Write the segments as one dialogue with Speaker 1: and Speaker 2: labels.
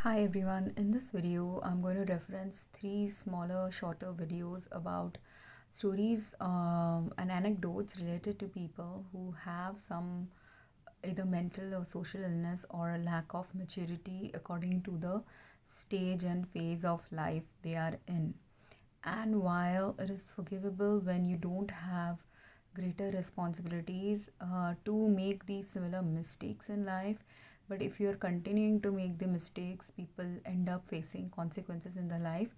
Speaker 1: Hi everyone, in this video I'm going to reference three smaller shorter videos about stories and anecdotes related to people who have some either mental or social illness or a lack of maturity according to the stage and phase of life they are in. And while it is forgivable when you don't have greater responsibilities to make these similar mistakes in life, but if you're continuing to make the mistakes, people end up facing consequences in their life,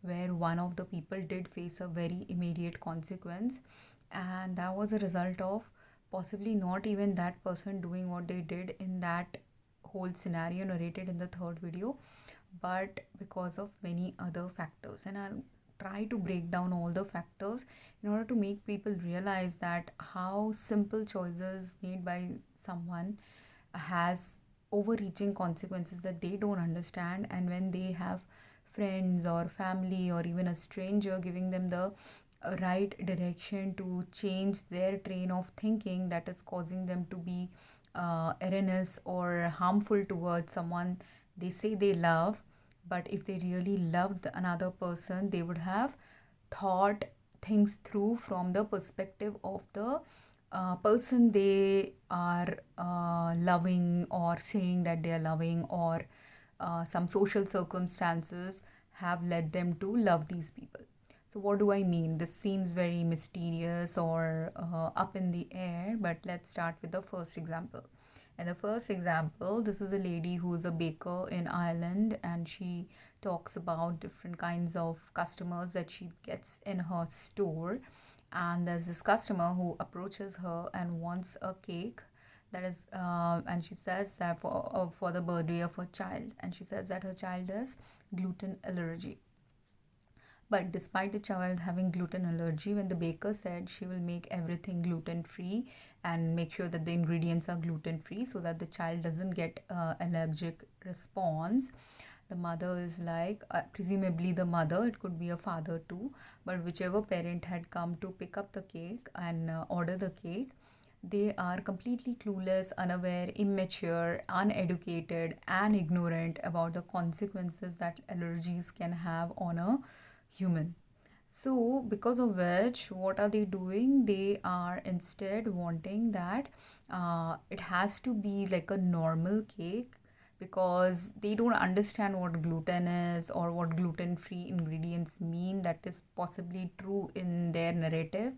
Speaker 1: where one of the people did face a very immediate consequence, and that was a result of possibly not even that person doing what they did in that whole scenario narrated in the third video, but because of many other factors. And I'll try to break down all the factors in order to make people realize that how simple choices made by someone has overreaching consequences that they don't understand. And when they have friends or family or even a stranger giving them the right direction to change their train of thinking, that is causing them to be erroneous or harmful towards someone they say they love. But if they really loved another person, they would have thought things through from the perspective of the person they are loving, or saying that they are loving, or some social circumstances have led them to love these people. So, what do I mean? This seems very mysterious or up in the air, but let's start with the first example. In the first example, this is a lady who is a baker in Ireland, and she talks about different kinds of customers that she gets in her store. And there's this customer who approaches her and wants a cake that is, and she says that for the birthday of her child, and she says that her child has gluten allergy. But despite the child having gluten allergy, when the baker said she will make everything gluten free and make sure that the ingredients are gluten free so that the child doesn't get allergic response, the mother is like, presumably the mother, it could be a father too, but whichever parent had come to pick up the cake and order the cake, they are completely clueless, unaware, immature, uneducated, and ignorant about the consequences that allergies can have on a human. So, because of which, what are they doing? They are instead wanting that it has to be like a normal cake, because they don't understand what gluten is or what gluten free ingredients mean. That is possibly true in their narrative,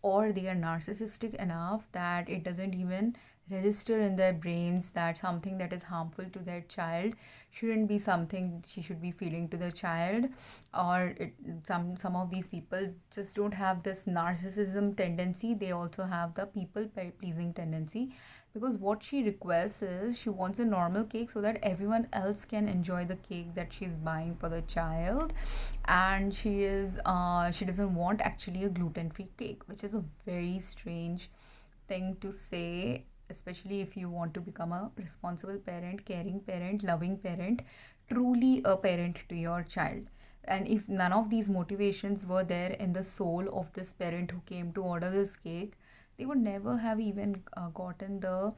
Speaker 1: or they are narcissistic enough that it doesn't even register in their brains that something that is harmful to their child shouldn't be something she should be feeding to the child. Or some of these people just don't have this narcissism tendency, they also have the people pleasing tendency, because what she requests is she wants a normal cake so that everyone else can enjoy the cake that she's buying for the child. And she doesn't want actually a gluten-free cake, which is a very strange thing to say, especially if you want to become a responsible parent, caring parent, loving parent, truly a parent to your child. And if none of these motivations were there in the soul of this parent who came to order this cake, they would never have even gotten the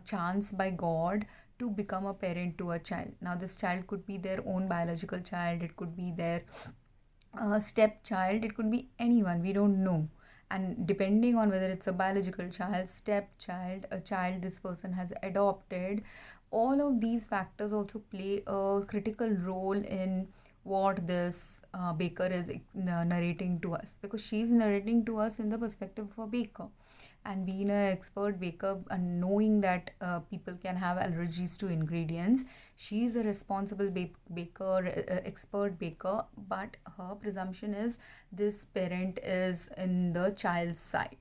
Speaker 1: chance by God to become a parent to a child. Now, this child could be their own biological child, it could be their stepchild, it could be anyone, we don't know. And depending on whether it's a biological child, stepchild, a child this person has adopted, all of these factors also play a critical role in what this baker is narrating to us, because she's narrating to us in the perspective of a baker. And being an expert baker and knowing that people can have allergies to ingredients, she's a responsible baker, expert baker, but her presumption is this parent is in the child's side.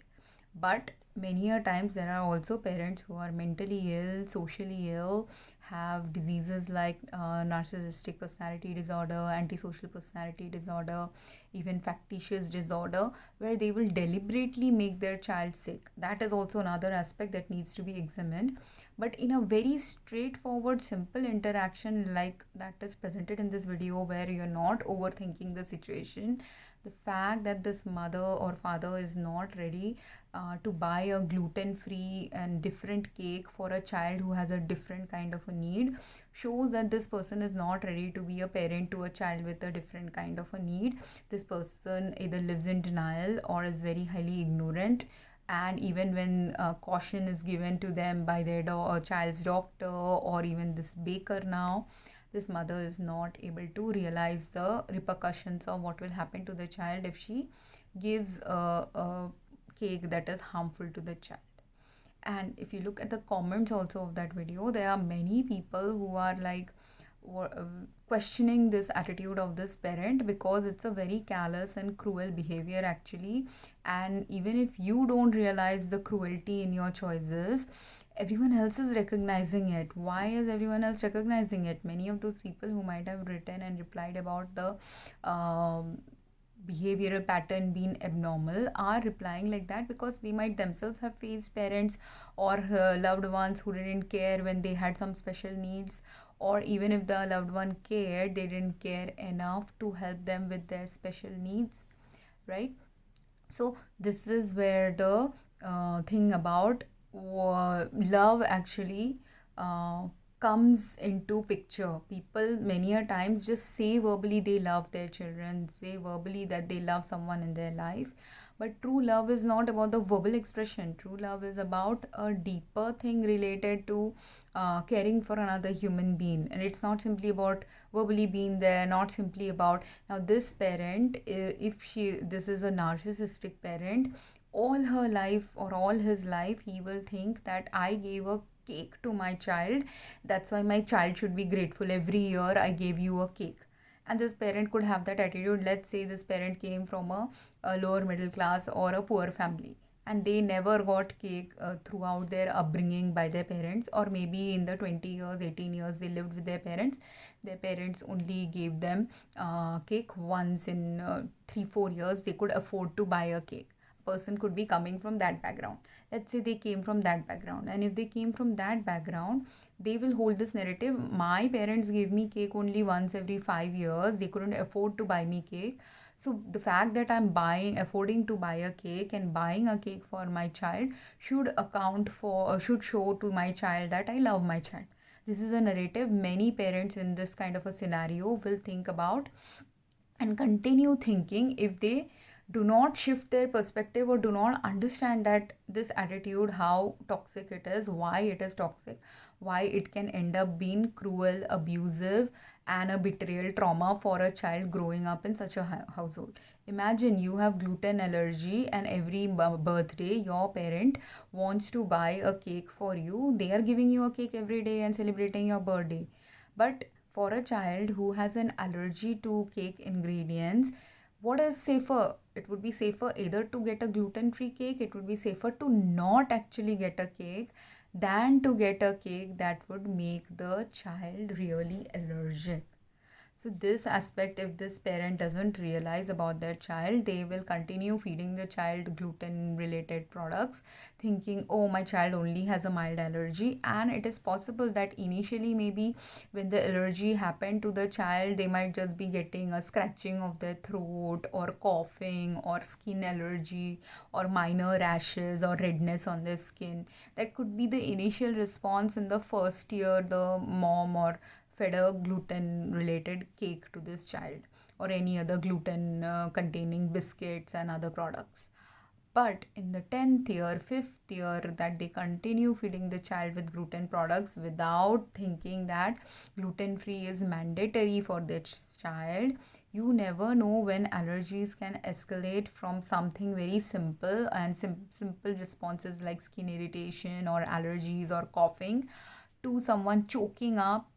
Speaker 1: But many a times there are also parents who are mentally ill, socially ill, have diseases like narcissistic personality disorder, antisocial personality disorder, even factitious disorder, where they will deliberately make their child sick. That is also another aspect that needs to be examined. But in a very straightforward, simple interaction like that is presented in this video, where you're not overthinking the situation, the fact that this mother or father is not ready to buy a gluten-free and different cake for a child who has a different kind of a need shows that this person is not ready to be a parent to a child with a different kind of a need. This person either lives in denial or is very highly ignorant, and even when caution is given to them by their child's doctor or even this baker now, this mother is not able to realize the repercussions of what will happen to the child if she gives a cake that is harmful to the child. And if you look at the comments also of that video, there are many people who are like questioning this attitude of this parent, because it's a very callous and cruel behavior actually. And even if you don't realize the cruelty in your choices, everyone else is recognizing it. Why is everyone else recognizing it? Many of those people who might have written and replied about the behavioral pattern being abnormal are replying like that because they might themselves have faced parents or loved ones who didn't care when they had some special needs, or even if the loved one cared, they didn't care enough to help them with their special needs, right? So this is where the thing about love actually comes into picture. People many a times just say verbally they love their children, say verbally that they love someone in their life, but true love is not about the verbal expression. True love is about a deeper thing related to caring for another human being, and it's not simply about verbally being there, not simply about now this parent, if this is a narcissistic parent, all her life or all his life he will think that I gave a cake to my child, that's why my child should be grateful. Every year I gave you a cake. And this parent could have that attitude. Let's say this parent came from a lower middle class or a poor family, and they never got cake throughout their upbringing by their parents, or maybe in the 20 years 18 years they lived with their parents only gave them cake once in 3-4 years they could afford to buy a cake. Person could be coming from that background. Let's say they came from that background, and if they came from that background, they will hold this narrative, my parents gave me cake only once every 5 years, they couldn't afford to buy me cake. So the fact that I'm affording to buy a cake and buying a cake for my child should account for, should show to my child that I love my child. This is a narrative many parents in this kind of a scenario will think about and continue thinking if they do not shift their perspective or do not understand that this attitude, how toxic it is, why it is toxic, why it can end up being cruel, abusive, and a betrayal trauma for a child growing up in such a household. Imagine you have gluten allergy, and every birthday your parent wants to buy a cake for you. They are giving you a cake every day and celebrating your birthday. But for a child who has an allergy to cake ingredients, what is safer? It would be safer either to get a gluten-free cake, it would be safer to not actually get a cake than to get a cake that would make the child really allergic. So this aspect, if this parent doesn't realize about their child, they will continue feeding the child gluten related products, thinking, oh, my child only has a mild allergy. And it is possible that initially, maybe when the allergy happened to the child, they might just be getting a scratching of their throat or coughing or skin allergy or minor rashes or redness on their skin. That could be the initial response in the first year the mom or fed a gluten related cake to this child, or any other gluten containing biscuits and other products. But in the 10th year, 5th year, that they continue feeding the child with gluten products without thinking that gluten free is mandatory for this child, you never know when allergies can escalate from something very simple and simple responses like skin irritation or allergies or coughing to someone choking up.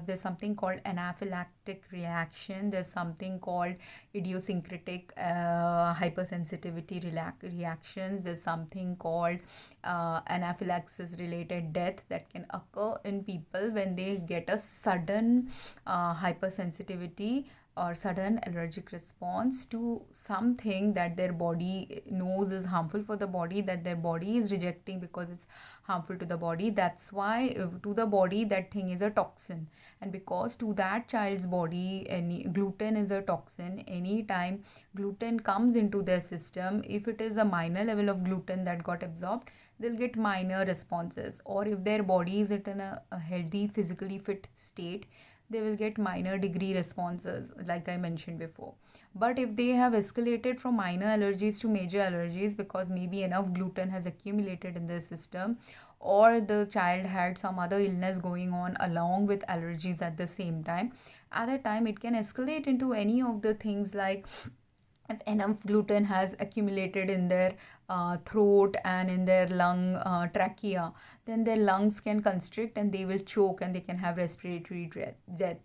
Speaker 1: There's something called anaphylactic reaction. There's something called idiosyncratic hypersensitivity reactions. There's something called anaphylaxis related death that can occur in people when they get a sudden hypersensitivity or sudden allergic response to something that their body knows is harmful for the body, that their body is rejecting because it's harmful to the body. That's why to the body that thing is a toxin, and because to that child's body any gluten is a toxin, anytime gluten comes into their system, if it is a minor level of gluten that got absorbed, they'll get minor responses. Or if their body is in a healthy physically fit state, they will get minor degree responses like I mentioned before. But if they have escalated from minor allergies to major allergies because maybe enough gluten has accumulated in their system, or the child had some other illness going on along with allergies at the same time, at that time it can escalate into any of the things like if enough gluten has accumulated in their throat and in their lung trachea, then their lungs can constrict and they will choke and they can have respiratory death.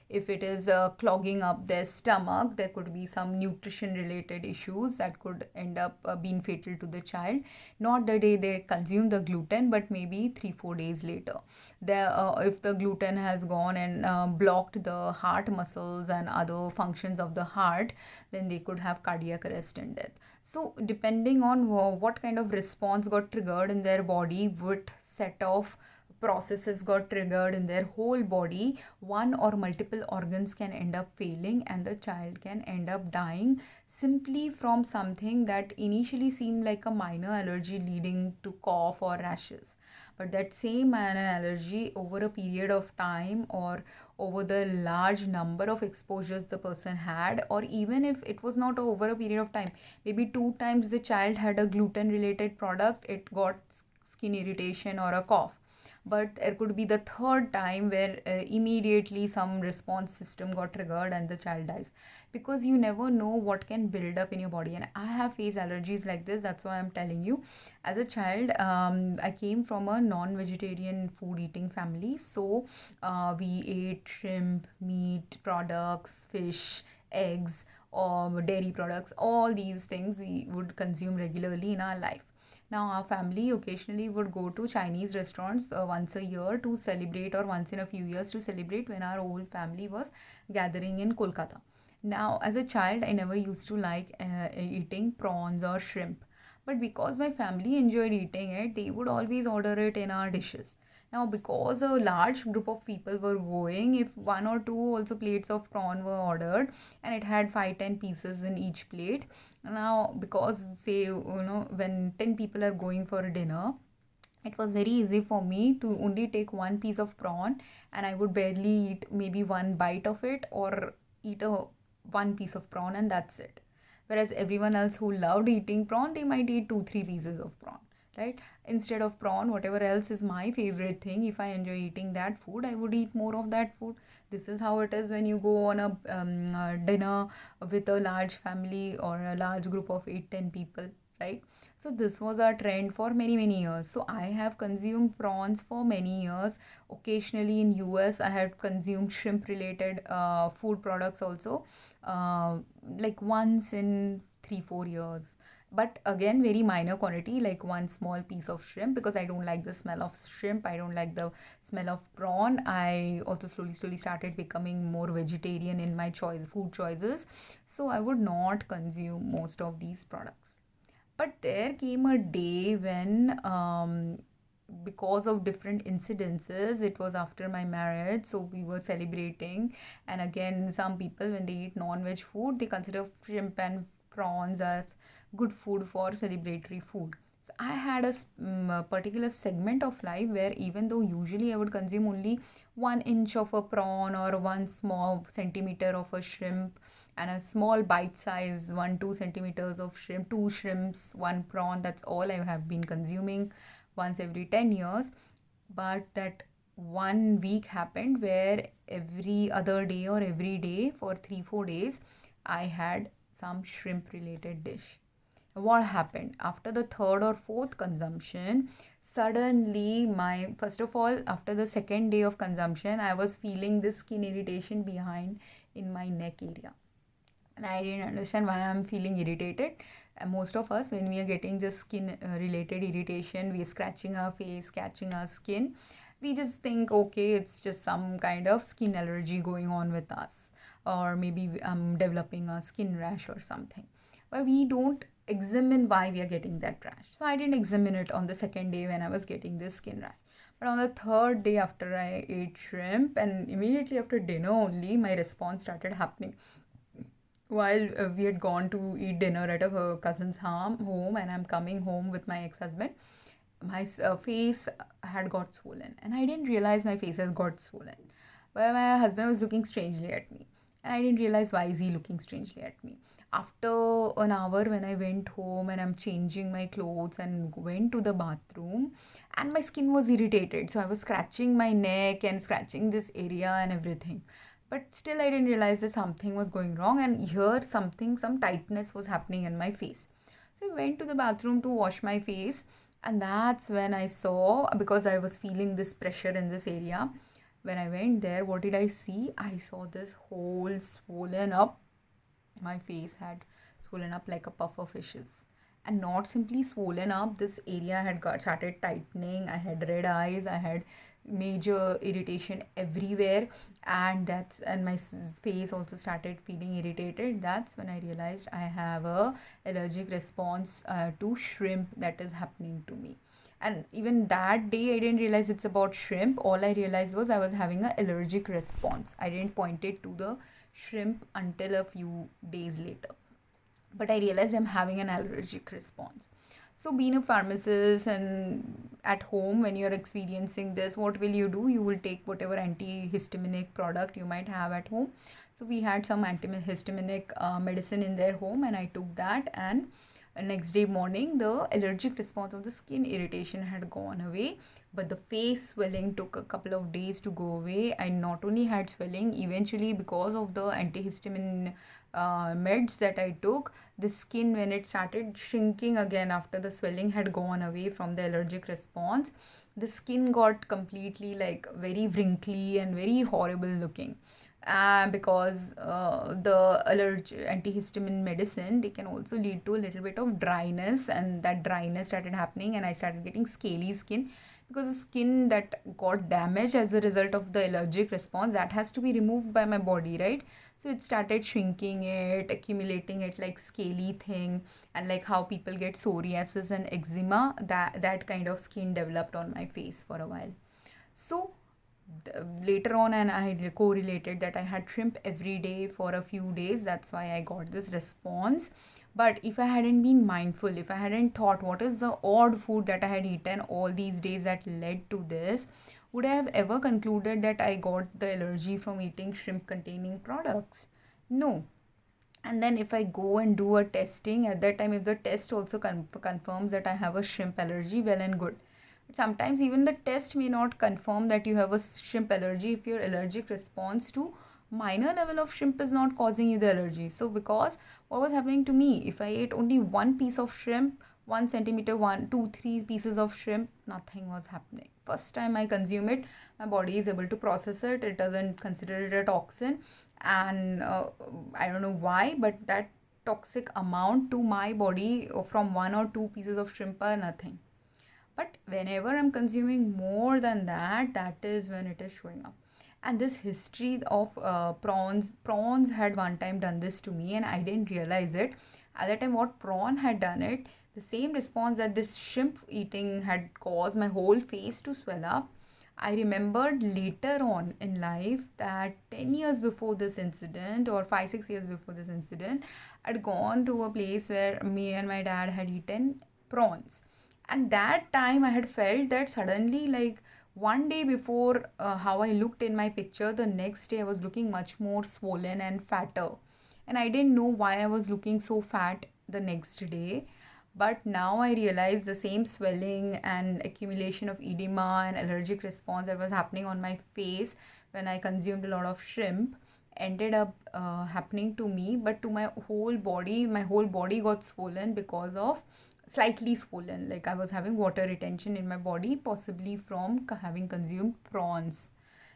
Speaker 1: If it is clogging up their stomach, there could be some nutrition related issues that could end up being fatal to the child. Not the day they consume the gluten, but maybe 3-4 days later. If the gluten has gone and blocked the heart muscles and other functions of the heart, then they could have cardiac arrest and death. So depending on what kind of response got triggered in their body, what set of processes got triggered in their whole body, one or multiple organs can end up failing and the child can end up dying simply from something that initially seemed like a minor allergy leading to cough or rashes. But that same minor allergy over a period of time, or over the large number of exposures the person had, or even if it was not over a period of time, maybe 2 times the child had a gluten related product, it got skin irritation or a cough. But there could be the third time where immediately some response system got triggered and the child dies, because you never know what can build up in your body. And I have faced allergies like this, that's why I'm telling you. As a child, I came from a non-vegetarian food eating family, so we ate shrimp, meat products, fish, eggs, or dairy products. All these things we would consume regularly in our life. Now, our family occasionally would go to Chinese restaurants once a year to celebrate, or once in a few years to celebrate, when our whole family was gathering in Kolkata. Now, as a child, I never used to like eating prawns or shrimp. But because my family enjoyed eating it, they would always order it in our dishes. Now, because a large group of people were going, if one or two also plates of prawn were ordered and it had 5-10 pieces in each plate, now because say when 10 people are going for a dinner, it was very easy for me to only take one piece of prawn, and I would barely eat maybe one bite of it, or eat one piece of prawn, and that's it. Whereas everyone else who loved eating prawn, they might eat 2-3 pieces of prawn, right? Instead of prawn, whatever else is my favorite thing, if I enjoy eating that food, I would eat more of that food. This is how it is when you go on a dinner with a large family or a large group of 8-10 people, right? So this was our trend for many years. So I have consumed prawns for many years. Occasionally in US, I have consumed shrimp related food products also, like once in 3-4 years. But again, very minor quantity, like one small piece of shrimp, because I don't like the smell of shrimp, I don't like the smell of prawn. I also slowly started becoming more vegetarian in my food choices, so I would not consume most of these products. But there came a day when, because of different incidences, it was after my marriage, so we were celebrating. And again, some people, when they eat non-veg food, they consider shrimp and prawns as good food for celebratory food. So I had a particular segment of life where, even though usually I would consume only 1 inch of a prawn or one small centimeter of a shrimp, and a small bite size 1-2 centimeters of shrimp, 2 shrimps, one prawn, that's all I have been consuming once every 10 years. But that one week happened where every other day or every day for 3-4 days I had some shrimp related dish. What happened after the third or fourth consumption? Suddenly, first of all, after the second day of consumption, I was feeling this skin irritation behind in my neck area, and I didn't understand why I'm feeling irritated. And most of us, when we are getting just skin related irritation, we are scratching our face, catching our skin, We just think, okay, it's just some kind of skin allergy going on with us, or maybe I'm developing a skin rash or something. But we don't examine why we are getting that rash. So I didn't examine it on the second day when I was getting this skin rash. But on the third day after I ate shrimp, and immediately after dinner only, my response started happening. While we had gone to eat dinner at a cousin's home, and I'm coming home with my ex-husband, my face had got swollen, and I didn't realize my face has got swollen. But my husband was looking strangely at me, and I didn't realize why is he looking strangely at me. After an hour, when I went home and I'm changing my clothes and went to the bathroom, and my skin was irritated, so I was scratching my neck and scratching this area and everything. But still, I didn't realize that something was going wrong, and here some tightness was happening in my face. So I went to the bathroom to wash my face, and that's when I saw, because I was feeling this pressure in this area. When I went there, what did I see? I saw this whole swollen up. My face had swollen up like a puff of fishes. And not simply swollen up, this area had got started tightening. I had red eyes, I had major irritation everywhere, and my face also started feeling irritated. That's when I realized I have a allergic response to shrimp that is happening to me. And even that day I didn't realize it's about shrimp. All I realized was I was having an allergic response. I didn't point it to the shrimp until a few days later, but I realized I'm having an allergic response. So, being a pharmacist and at home, when you're experiencing this, what will you do? You will take whatever antihistaminic product you might have at home. So, we had some antihistaminic medicine in their home, and I took that. And next day morning, the allergic response of the skin irritation had gone away, but the face swelling took a couple of days to go away. I not only had swelling, eventually, because of the antihistamine meds that I took, the skin, when it started shrinking again after the swelling had gone away from the allergic response, the skin got completely like very wrinkly and very horrible looking. Because the antihistamine medicine, they can also lead to a little bit of dryness, and that dryness started happening, and I started getting scaly skin, because the skin that got damaged as a result of the allergic response, that has to be removed by my body, right? So it started shrinking it, accumulating it like scaly thing, and like how people get psoriasis and eczema, that kind of skin developed on my face for a while. So later on, and I had correlated that I had shrimp every day for a few days. That's why I got this response. But if I hadn't been mindful, if I hadn't thought what is the odd food that I had eaten all these days that led to this, would I have ever concluded that I got the allergy from eating shrimp containing products? No. And then if I go and do a testing at that time, if the test also confirms that I have a shrimp allergy, well and good. Sometimes even the test may not confirm that you have a shrimp allergy if your allergic response to minor level of shrimp is not causing you the allergy. So because what was happening to me, if I ate only one piece of shrimp, 1 centimeter, 1, 2, 3 pieces of shrimp, nothing was happening. First time I consume it, my body is able to process it. It doesn't consider it a toxin, and I don't know why, but that toxic amount to my body from 1 or 2 pieces of shrimp are nothing. But whenever I'm consuming more than that, that is when it is showing up. And this history of prawns had one time done this to me, and I didn't realize it. At that time, what prawn had done it, the same response that this shrimp eating had caused my whole face to swell up. I remembered later on in life that 10 years before this incident, or 5, 6 years before this incident, I'd gone to a place where me and my dad had eaten prawns. And that time I had felt that suddenly, like one day before how I looked in my picture, the next day I was looking much more swollen and fatter. And I didn't know why I was looking so fat the next day. But now I realize the same swelling and accumulation of edema and allergic response that was happening on my face when I consumed a lot of shrimp ended up happening to me, but to my whole body. My whole body got swollen because of slightly swollen, like I was having water retention in my body, possibly from having consumed prawns.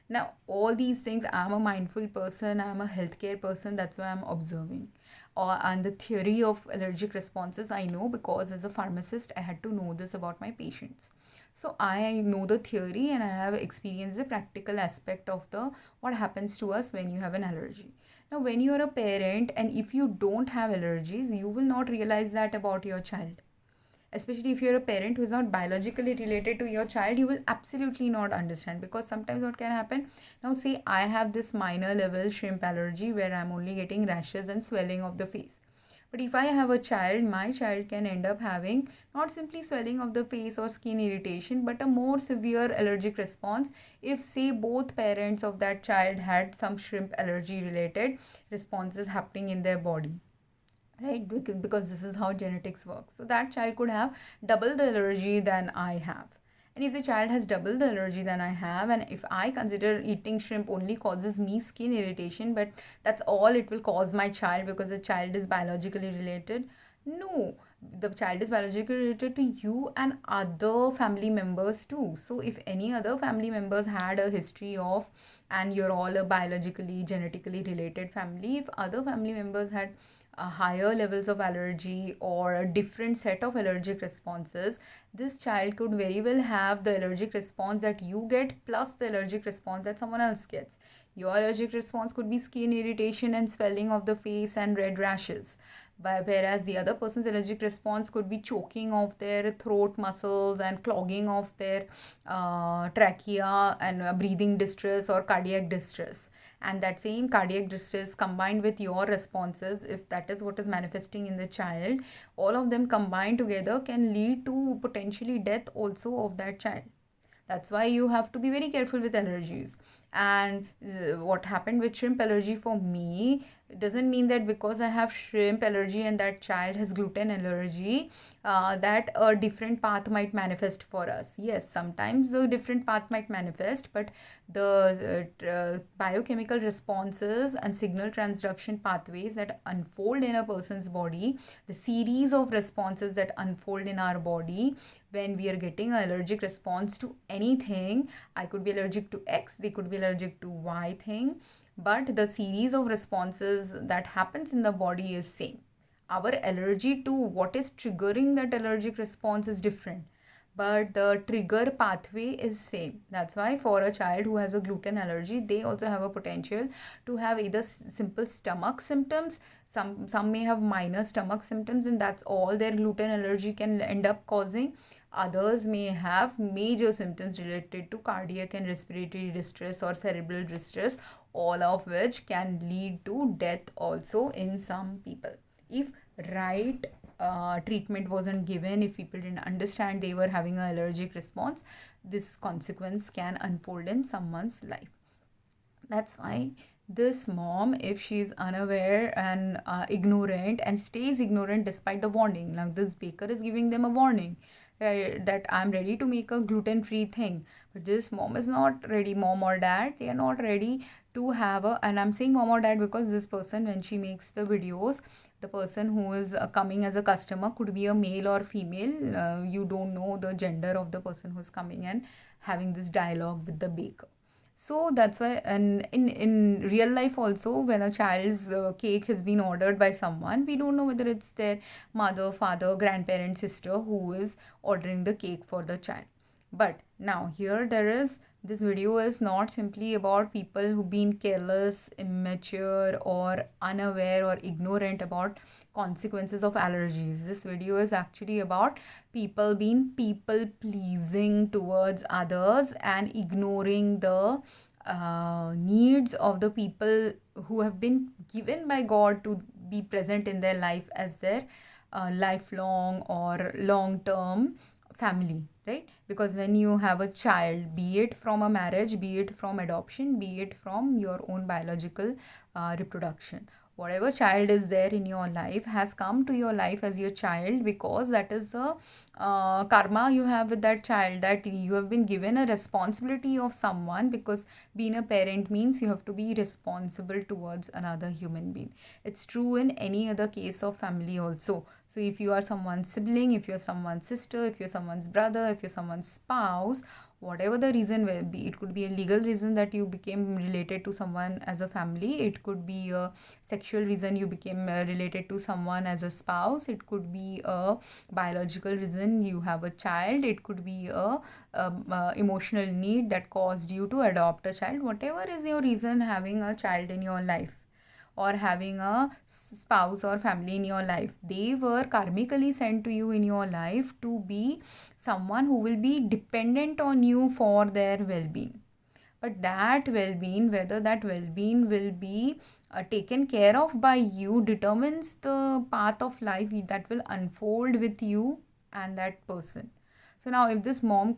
Speaker 1: Now all these things, I'm a mindful person, I'm a healthcare person, that's why I'm observing. And the theory of allergic responses I know because as a pharmacist I had to know this about my patients. So I know the theory and I have experienced the practical aspect of the what happens to us when you have an allergy. Now, when you are a parent and if you don't have allergies, you will not realize that about your child. Especially if you're a parent who is not biologically related to your child, you will absolutely not understand, because sometimes what can happen, now say I have this minor level shrimp allergy where I'm only getting rashes and swelling of the face. But if I have a child, my child can end up having not simply swelling of the face or skin irritation, but a more severe allergic response if, say, both parents of that child had some shrimp allergy related responses happening in their body, right? Because this is how genetics works. So that child could have double the allergy than I have. And if the child has double the allergy than I have, and if I consider eating shrimp only causes me skin irritation, but that's all it will cause my child because the child is biologically related, no, the child is biologically related to you and other family members too. So if any other family members had a history of, and you're all a biologically genetically related family, if other family members had higher levels of allergy or a different set of allergic responses, this child could very well have the allergic response that you get plus the allergic response that someone else gets. Your allergic response could be skin irritation and swelling of the face and red rashes, whereas the other person's allergic response could be choking of their throat muscles and clogging of their trachea and breathing distress or cardiac distress. And that same cardiac distress combined with your responses, if that is what is manifesting in the child, all of them combined together can lead to potentially death also of that child. That's why you have to be very careful with allergies. And what happened with shrimp allergy for me, it doesn't mean that because I have shrimp allergy and that child has gluten allergy, that a different path might manifest for us. Yes, sometimes the different path might manifest, but the biochemical responses and signal transduction pathways that unfold in a person's body, the series of responses that unfold in our body when we are getting an allergic response to anything. I could be allergic to X, they could be allergic to Y thing, but the series of responses that happens in the body is same. Our allergy to what is triggering that allergic response is different, but the trigger pathway is same. That's why for a child who has a gluten allergy, they also have a potential to have either simple stomach symptoms, some may have minor stomach symptoms, and that's all their gluten allergy can end up causing. Others may have major symptoms related to cardiac and respiratory distress or cerebral distress, all of which can lead to death also in some people if right treatment wasn't given. If people didn't understand they were having an allergic response, this consequence can unfold in someone's life. That's why this mom, if she's unaware and ignorant and stays ignorant despite the warning, like this baker is giving them a warning that I'm ready to make a gluten-free thing, but this mom is not ready, mom or dad, they are not ready to have a, and I'm saying mom or dad because this person, when she makes the videos, the person who is coming as a customer could be a male or female. You don't know the gender of the person who's coming and having this dialogue with the baker. So that's why, and in real life also, when a child's cake has been ordered by someone, we don't know whether it's their mother, father, grandparent, sister who is ordering the cake for the child. But now here there is, this video is not simply about people who've been careless, immature or unaware or ignorant about consequences of allergies. This video is actually about people being people pleasing towards others and ignoring the needs of the people who have been given by God to be present in their life as their lifelong or long-term family, right? Because when you have a child, be it from a marriage, be it from adoption, be it from your own biological reproduction, whatever child is there in your life has come to your life as your child, because that is the karma you have with that child, that you have been given a responsibility of someone, because being a parent means you have to be responsible towards another human being. It's true in any other case of family also. So if you are someone's sibling, if you're someone's sister, if you're someone's brother, if you're someone's spouse, whatever the reason will be. It could be a legal reason that you became related to someone as a family. It could be a sexual reason you became related to someone as a spouse. It could be a biological reason you have a child. It could be a emotional need that caused you to adopt a child. Whatever is your reason having a child in your life or having a spouse or family in your life, they were karmically sent to you in your life to be someone who will be dependent on you for their well-being. But that well-being, whether that well-being will be taken care of by you, determines the path of life that will unfold with you and that person. So now if this mom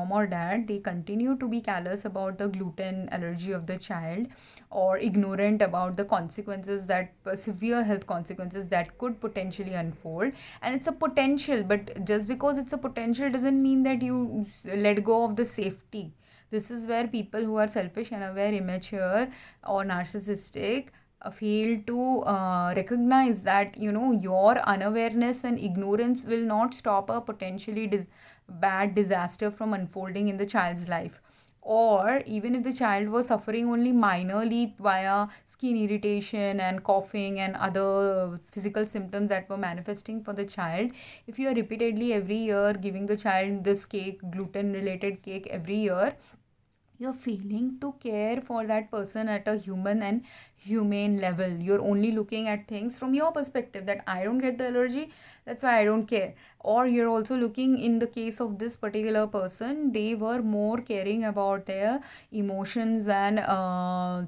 Speaker 1: or dad, they continue to be callous about the gluten allergy of the child, or ignorant about the consequences, that severe health consequences that could potentially unfold, and it's a potential, but just because it's a potential doesn't mean that you let go of the safety. This is where people who are selfish, unaware, immature, or narcissistic fail to recognize that, your unawareness and ignorance will not stop a potentially bad disaster from unfolding in the child's life. Or even if the child was suffering only minorly via skin irritation and coughing and other physical symptoms that were manifesting for the child, if you are repeatedly every year giving the child this cake, gluten related cake every year, you're failing to care for that person at a human and humane level. You're only looking at things from your perspective, that I don't get the allergy, that's why I don't care. Or you're also looking, in the case of this particular person, they were more caring about their emotions and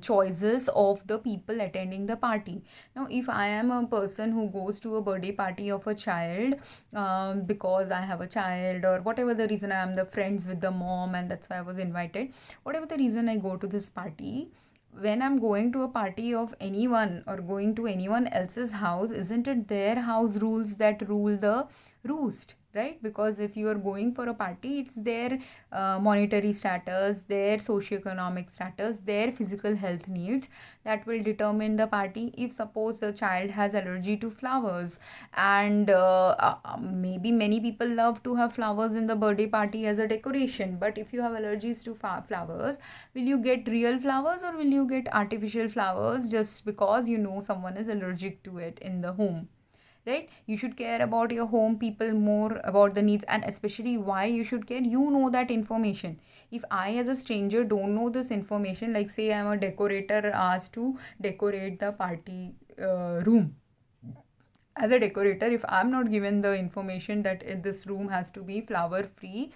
Speaker 1: choices of the people attending the party. Now if I am a person who goes to a birthday party of a child, because I have a child, or whatever the reason, I am the friends with the mom and that's why I was invited, whatever the reason I go to this party, when I'm going to a party of anyone or going to anyone else's house, isn't it their house rules that rule the roost, right? Because if you are going for a party, it's their monetary status, their socioeconomic status, their physical health needs that will determine the party. If suppose the child has allergy to flowers, and maybe many people love to have flowers in the birthday party as a decoration, but if you have allergies to flowers, will you get real flowers or will you get artificial flowers just because someone is allergic to it in the home? Right? You should care about your home people more, about the needs, and especially why you should care, that information. If I as a stranger don't know this information, like say I'm a decorator asked to decorate the party room, as a decorator, if I'm not given the information that this room has to be flower free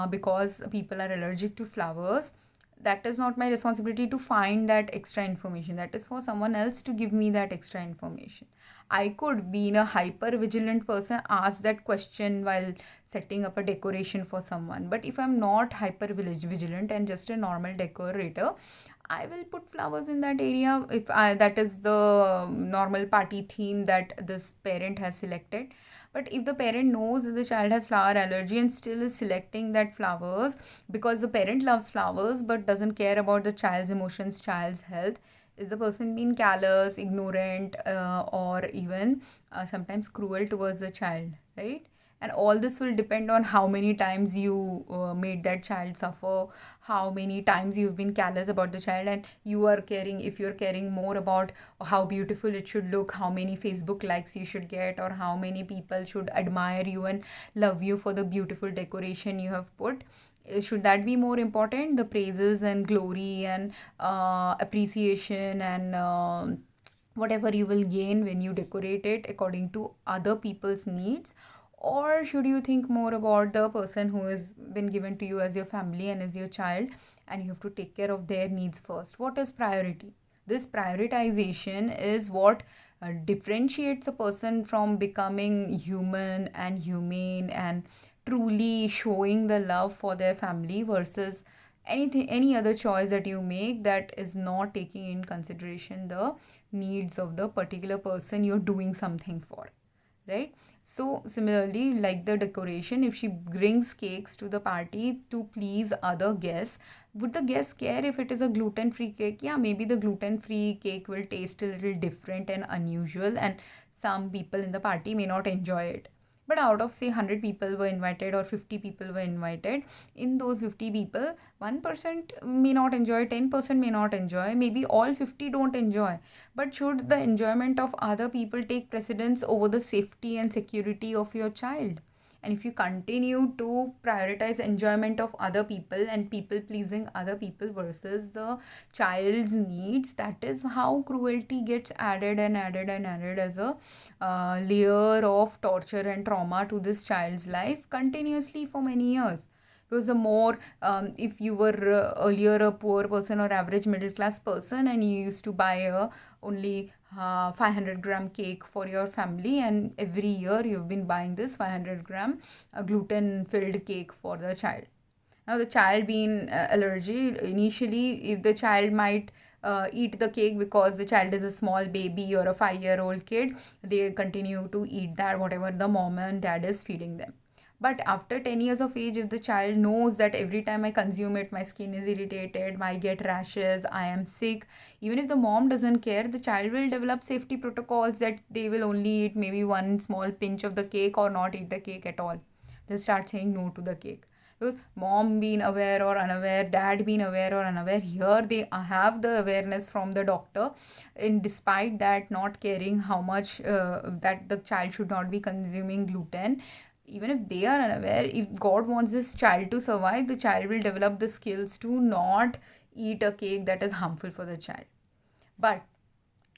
Speaker 1: because people are allergic to flowers, that is not my responsibility to find that extra information. That is for someone else to give me that extra information. I could, being a hyper vigilant person, ask that question while setting up a decoration for someone. But if I'm not hyper vigilant and just a normal decorator, I will put flowers in that area if that is the normal party theme that this parent has selected. But if the parent knows that the child has flower allergy and still is selecting that flowers because the parent loves flowers but doesn't care about the child's emotions, child's health, is the person being callous, ignorant, or even sometimes cruel towards the child, right? And all this will depend on how many times you made that child suffer, how many times you've been callous about the child, and you are caring, if you're caring more about how beautiful it should look, how many Facebook likes you should get, or how many people should admire you and love you for the beautiful decoration you have put. Should that be more important, the praises and glory and appreciation and whatever you will gain when you decorate it according to other people's needs? Or should you think more about the person who has been given to you as your family and as your child, and you have to take care of their needs first? What is priority? This prioritization is what differentiates a person from becoming human and humane and truly showing the love for their family, versus any other choice that you make that is not taking in consideration the needs of the particular person you're doing something for, right? So similarly, like the decoration, if she brings cakes to the party to please other guests, would the guests care if it is a gluten-free cake? Yeah, maybe the gluten-free cake will taste a little different and unusual, and some people in the party may not enjoy it. But out of say 100 people were invited or 50 people were invited, in those 50 people, 1% may not enjoy, 10% may not enjoy, maybe all 50 don't enjoy. But should the enjoyment of other people take precedence over the safety and security of your child? And if you continue to prioritize enjoyment of other people and people pleasing other people versus the child's needs, that is how cruelty gets added and added and added as a layer of torture and trauma to this child's life continuously for many years. Because the more, if you were earlier a poor person or average middle class person and you used to buy a only 500-gram cake for your family, and every year you've been buying this 500-gram gluten filled cake for the child. Now the child being allergy, initially if the child might eat the cake because the child is a small baby or a 5-year-old kid, they continue to eat that whatever the mom and dad is feeding them. But after 10 years of age, if the child knows that every time I consume it, my skin is irritated, I get rashes, I am sick, even if the mom doesn't care, the child will develop safety protocols that they will only eat maybe one small pinch of the cake or not eat the cake at all. They'll start saying no to the cake. Because mom being aware or unaware, dad being aware or unaware, here they have the awareness from the doctor, in despite that not caring how much that the child should not be consuming gluten. Even if they are unaware, if God wants this child to survive, the child will develop the skills to not eat a cake that is harmful for the child. But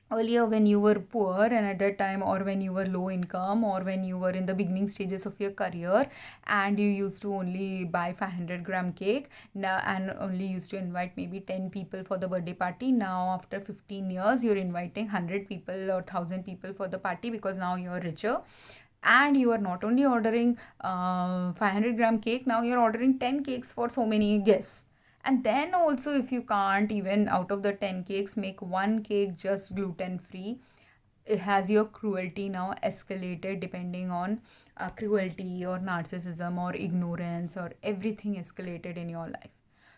Speaker 1: earlier, when you were poor and at that time, or when you were low income, or when you were in the beginning stages of your career and you used to only buy 500-gram cake now, and only used to invite maybe 10 people for the birthday party, now after 15 years you're inviting 100 people or 1000 people for the party because now you're richer. And you are not only ordering 500-gram cake, now you're ordering 10 cakes for so many guests. And then also, if you can't even out of the 10 cakes make one cake just gluten free, it has your cruelty now escalated, depending on cruelty or narcissism or ignorance, or everything escalated in your life.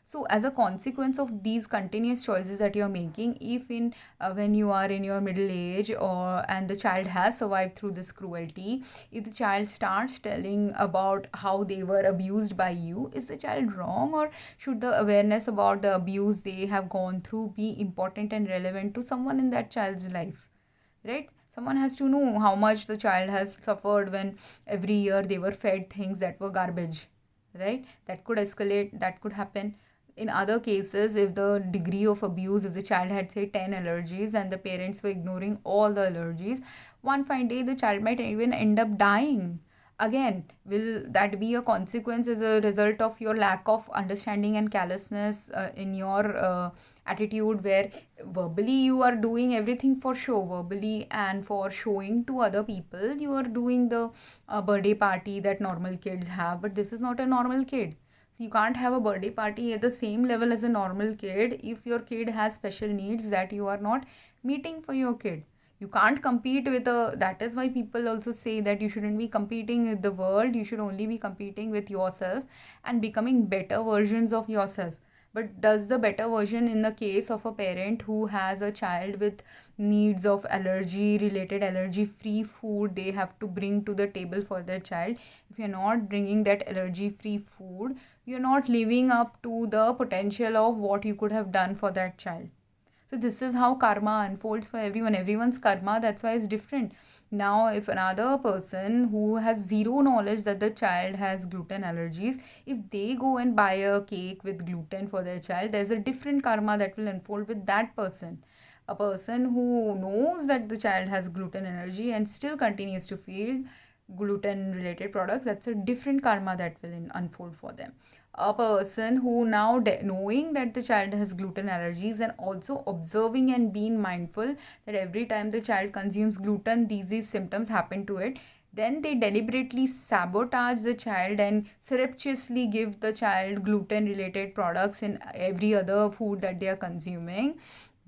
Speaker 1: So as a consequence of these continuous choices that you're making, if in when you are in your middle age, or and the child has survived through this cruelty, if the child starts telling about how they were abused by you, is the child wrong, or should the awareness about the abuse they have gone through be important and relevant to someone in that child's life? Right? Someone has to know how much the child has suffered when every year they were fed things that were garbage. Right? That could escalate, that could happen. In other cases, if the degree of abuse, if the child had say 10 allergies and the parents were ignoring all the allergies, one fine day the child might even end up dying. Again, will that be a consequence as a result of your lack of understanding and callousness in your attitude, where verbally you are doing everything for show, verbally and for showing to other people you are doing the birthday party that normal kids have, but this is not a normal kid. So you can't have a birthday party at the same level as a normal kid if your kid has special needs that you are not meeting for your kid. You can't compete with a, that is why people also say that you shouldn't be competing with the world, you should only be competing with yourself and becoming better versions of yourself. But does the better version in the case of a parent who has a child with needs of allergy related, allergy free food they have to bring to the table for their child, if you're not bringing that allergy free food, you're not living up to the potential of what you could have done for that child. So this is how karma unfolds for everyone. Everyone's karma, that's why it's different. Now, if another person who has zero knowledge that the child has gluten allergies, if they go and buy a cake with gluten for their child, there's a different karma that will unfold with that person. A person who knows that the child has gluten allergy and still continues to feed gluten related products, that's a different karma that will unfold for them. A person who now knowing that the child has gluten allergies and also observing and being mindful that every time the child consumes gluten, these symptoms happen to it, then they deliberately sabotage the child and surreptitiously give the child gluten related products in every other food that they are consuming,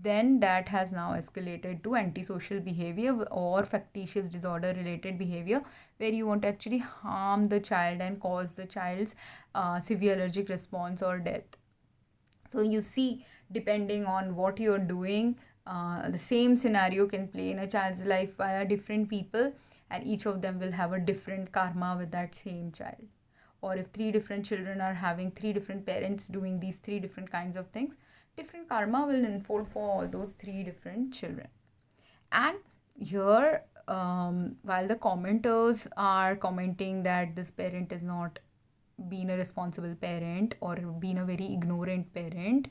Speaker 1: then that has now escalated to antisocial behavior or factitious disorder related behavior, where you want to actually harm the child and cause the child's severe allergic response or death. So you see, depending on what you're doing, the same scenario can play in a child's life by different people. and each of them will have a different karma with that same child. Or if three different children are having three different parents doing these three different kinds of things, different karma will unfold for all those three different children. And here, while the commenters are commenting that this parent is not being a responsible parent or being a very ignorant parent,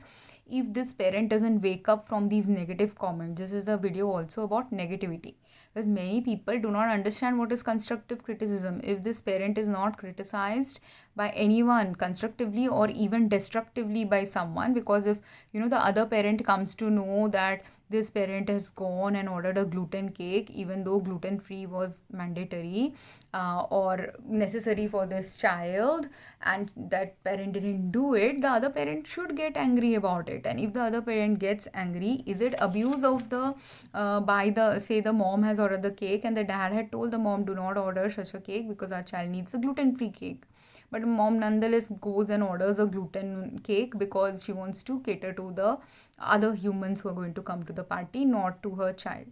Speaker 1: if this parent doesn't wake up from these negative comments, this is a video also about negativity, because many people do not understand what is constructive criticism. If this parent is not criticized by anyone constructively or even destructively by someone, because if the other parent comes to know that this parent has gone and ordered a gluten cake even though gluten free was mandatory or necessary for this child, and that parent didn't do it, the other parent should get angry about it. And if the other parent gets angry, is it abuse of the by the, say the mom has ordered the cake and the dad had told the mom, do not order such a cake because our child needs a gluten free cake, but mom nonetheless goes and orders a gluten cake because she wants to cater to the other humans who are going to come to the party, not to her child.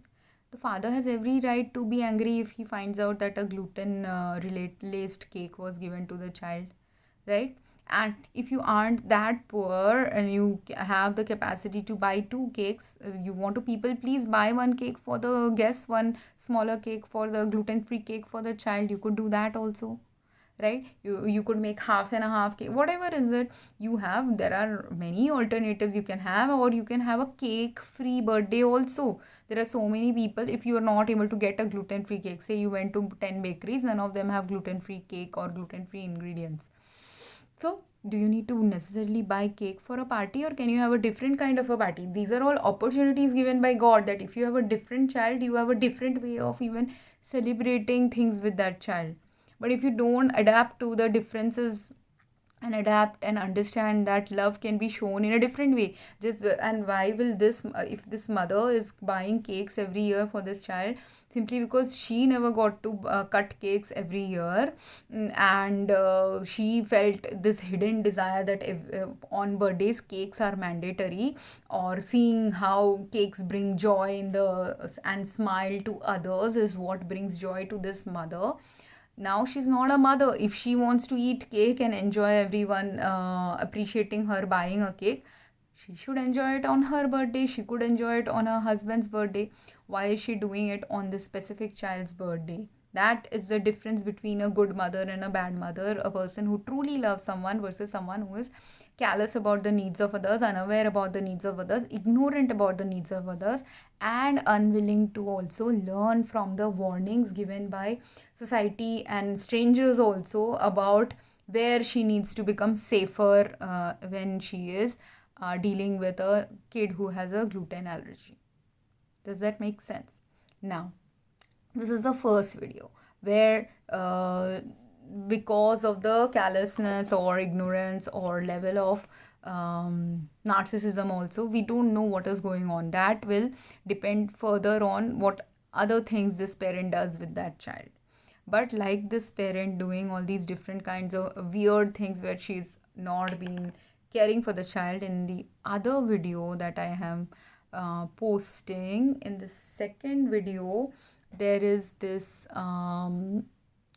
Speaker 1: The father has every right to be angry if he finds out that a gluten laced cake was given to the child, right? And if you aren't that poor and you have the capacity to buy two cakes, you want to people please buy one cake for the guests, one smaller cake for the gluten free cake for the child, you could do that also, right? You could make half and a half cake, whatever is it you have. There are many alternatives you can have, or you can have a cake free birthday also. There are so many people, if you are not able to get a gluten free cake, say you went to 10 bakeries, none of them have gluten free cake or gluten free ingredients. So do you need to necessarily buy cake for a party, or can you have a different kind of a party? These are all opportunities given by God, that if you have a different child, you have a different way of even celebrating things with that child. But if you don't adapt to the differences and adapt and understand that love can be shown in a different way, just and why will this if this mother is buying cakes every year for this child simply because she never got to cut cakes every year, and she felt this hidden desire that if, on birthdays cakes are mandatory, or seeing how cakes bring joy in the and smile to others is what brings joy to this mother. Now she's not a mother. If she wants to eat cake and enjoy everyone appreciating her buying a cake, she should enjoy it on her birthday. She could enjoy it on her husband's birthday. Why is she doing it on this specific child's birthday? That is the difference between a good mother and a bad mother. A person who truly loves someone versus someone who is callous about the needs of others, unaware about the needs of others, ignorant about the needs of others, and unwilling to also learn from the warnings given by society and strangers also about where she needs to become safer when she is dealing with a kid who has a gluten allergy. Does that make sense? Now, this is the first video where because of the callousness or ignorance or level of narcissism also, we don't know what is going on. That will depend further on what other things this parent does with that child. But like this parent doing all these different kinds of weird things where she's not being caring for the child, in the other video that I am posting, in the second video, there is this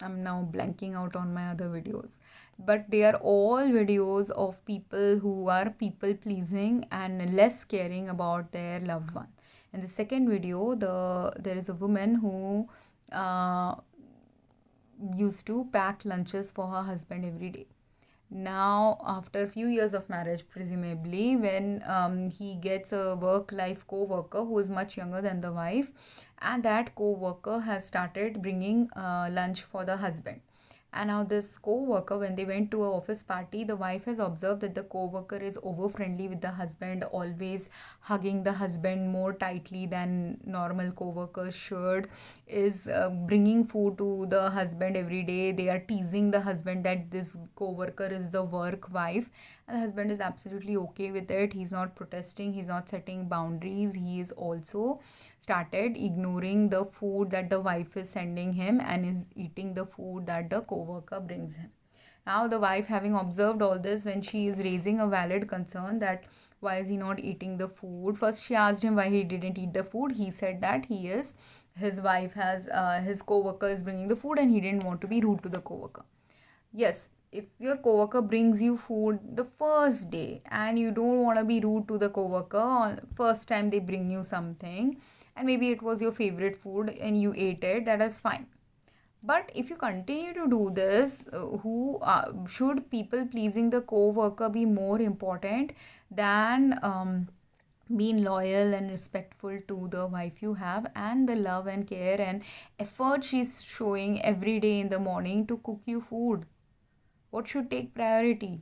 Speaker 1: I'm now blanking out on my other videos, but they are all videos of people who are people pleasing and less caring about their loved one. In the second video, there is a woman who used to pack lunches for her husband every day. Now, after a few years of marriage, presumably, when he gets a work-life co-worker who is much younger than the wife, and that co-worker has started bringing lunch for the husband. And now this co-worker, when they went to an office party, the wife has observed that the co-worker is over-friendly with the husband, always hugging the husband more tightly than normal co-workers should, is bringing food to the husband every day. They are teasing the husband that this co-worker is the work wife. And the husband is absolutely okay with it. He's not protesting. He's not setting boundaries. He is also started ignoring the food that the wife is sending him and is eating the food that the co-worker brings him. Now the wife, having observed all this, when she is raising a valid concern that why is he not eating the food? First she asked him why he didn't eat the food. He said that his wife has his co-worker is bringing the food and he didn't want to be rude to the co-worker. Yes, if your coworker brings you food the first day and you don't want to be rude to the coworker on first time they bring you something, and maybe it was your favorite food and you ate it, that is fine. But if you continue to do this, who should people pleasing the co-worker be more important than being loyal and respectful to the wife you have, and the love and care and effort she's showing every day in the morning to cook you food? What should take priority?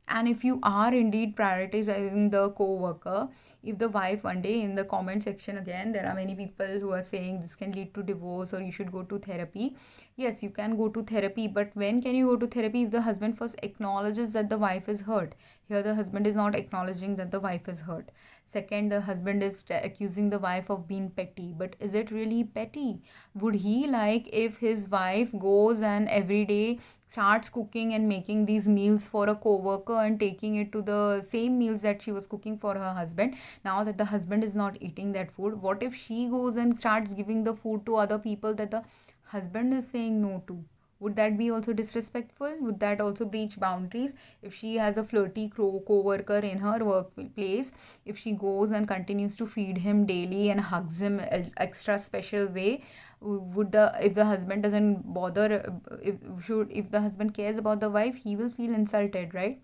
Speaker 1: And if you are indeed prioritizing the co-worker, if the wife one day, in the comment section again there are many people who are saying this can lead to divorce or you should go to therapy. Yes, you can go to therapy, but when can you go to therapy? If the husband first acknowledges that the wife is hurt. Here the husband is not acknowledging that the wife is hurt. Second, the husband is accusing the wife of being petty. But is it really petty? Would he like if his wife goes and every day starts cooking and making these meals for a co-worker and taking it to the same meals that she was cooking for her husband? Now that the husband is not eating that food, what if she goes and starts giving the food to other people that the husband is saying no to? Would that be also disrespectful? Would that also breach boundaries? If she has a flirty co-worker in her workplace, if she goes and continues to feed him daily and hugs him extra special way, would the if the husband doesn't bother, if the husband cares about the wife, he will feel insulted, right?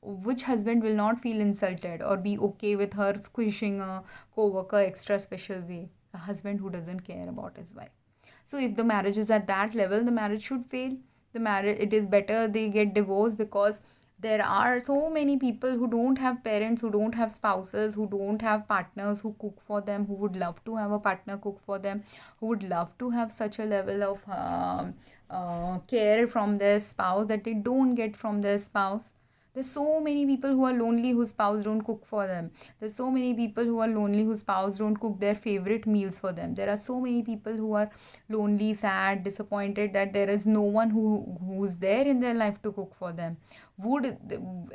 Speaker 1: Which husband will not feel insulted or be okay with her squishing a co-worker extra special way? A husband who doesn't care about his wife. So if the marriage is at that level, the marriage should fail. The marriage, it is better they get divorced, because there are so many people who don't have parents, who don't have spouses, who don't have partners who cook for them, who would love to have a partner cook for them, who would love to have such a level of care from their spouse that they don't get from their spouse. There's so many people who are lonely whose spouse don't cook for them. There's so many people who are lonely whose spouse don't cook their favorite meals for them. There are so many people who are lonely, sad, disappointed that there is no one who's there in their life to cook for them. Would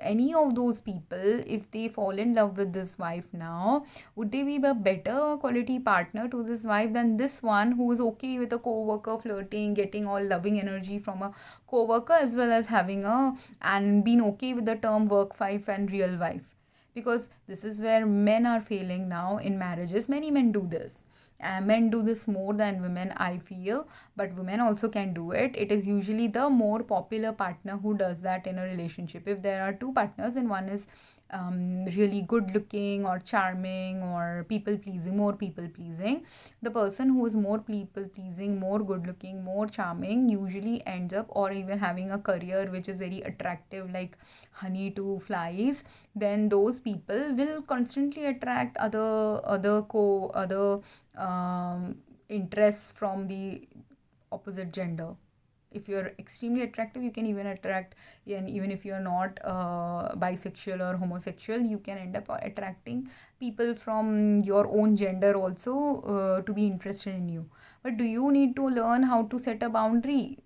Speaker 1: any of those people, if they fall in love with this wife now, would they be a better quality partner to this wife than this one who is okay with a co-worker flirting, getting all loving energy from a co-worker, as well as having a and being okay with the term work wife and real wife? Because this is where men are failing now in marriages. Many men do this. Men do this more than women, I feel, but women also can do it. It is usually the more popular partner who does that in a relationship. If there are two partners and one is really good looking or charming or people pleasing, more people pleasing, the person who is more people pleasing, more good looking, more charming usually ends up, or even having a career which is very attractive like honey to flies, then those people will constantly attract other interests from the opposite gender. If you're extremely attractive, you can even attract, and even if you're not bisexual or homosexual, you can end up attracting people from your own gender also to be interested in you. But do you need to learn how to set a boundary?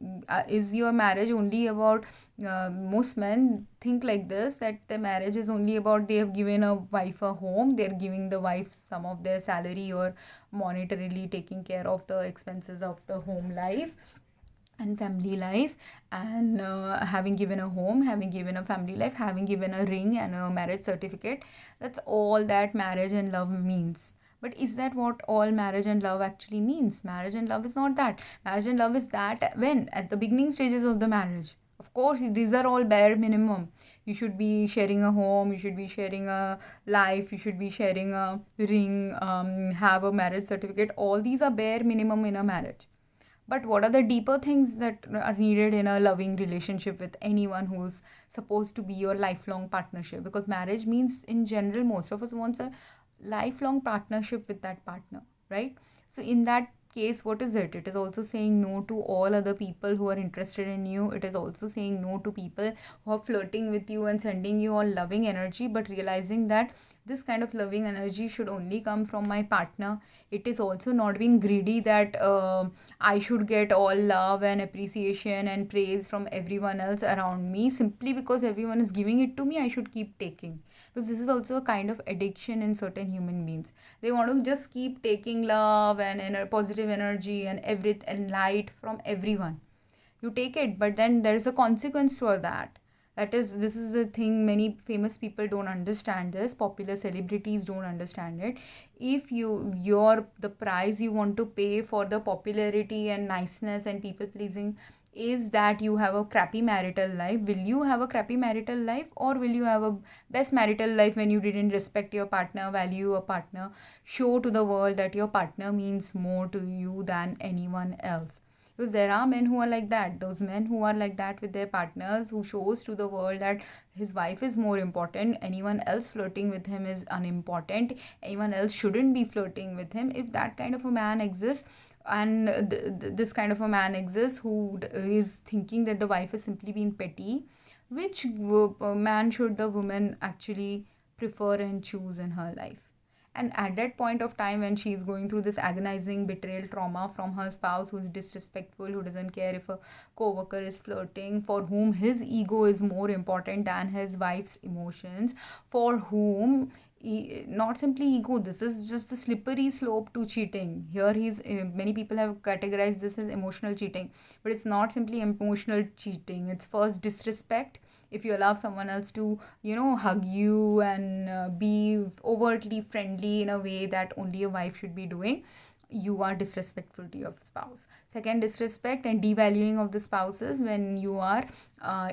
Speaker 1: Is your marriage only about, most men think like this, that the marriage is only about they have given a wife a home, they're giving the wife some of their salary or monetarily taking care of the expenses of the home life and family life, and having given a home, having given a family life, having given a ring and a marriage certificate, that's all that marriage and love means. But is that what all marriage and love actually means? Marriage and love is not that. Marriage and love is that when at the beginning stages of the marriage, of course these are all bare minimum. You should be sharing a home, you should be sharing a life, you should be sharing a ring, have a marriage certificate. All these are bare minimum in a marriage. But what are the deeper things that are needed in a loving relationship with anyone who's supposed to be your lifelong partnership? Because marriage means, in general, most of us wants a lifelong partnership with that partner, right? So in that case, what is it? It is also saying no to all other people who are interested in you. It is also saying no to people who are flirting with you and sending you all loving energy, but realizing that this kind of loving energy should only come from my partner. It is also not being greedy that I should get all love and appreciation and praise from everyone else around me simply because everyone is giving it to me. I should keep taking. because this is also a kind of addiction in certain human beings. They want to just keep taking love and positive energy and everything and light from everyone. You take it, but then there is a consequence for that. This is the thing, many famous people don't understand this, popular celebrities don't understand it. If the price you want to pay for the popularity and niceness and people pleasing is that you have a crappy marital life, will you have a crappy marital life, or will you have a best marital life when you didn't respect your partner, value your partner, show to the world that your partner means more to you than anyone else? Because there are men who are like that, those men who are like that with their partners, who shows to the world that his wife is more important, anyone else flirting with him is unimportant, anyone else shouldn't be flirting with him. If that kind of a man exists, and this kind of a man exists who is thinking that the wife is simply being petty, which man should the woman actually prefer and choose in her life? And at that point of time, when she's going through this agonizing betrayal trauma from her spouse, who's disrespectful, who doesn't care if a co-worker is flirting, for whom his ego is more important than his wife's emotions, for whom not simply ego, this is just the slippery slope to cheating. Here many people have categorized this as emotional cheating, but it's not simply emotional cheating. It's first disrespect. If you allow someone else to hug you and be overtly friendly in a way that only a wife should be doing, you are disrespectful to your spouse. Second, disrespect and devaluing of the spouses when you are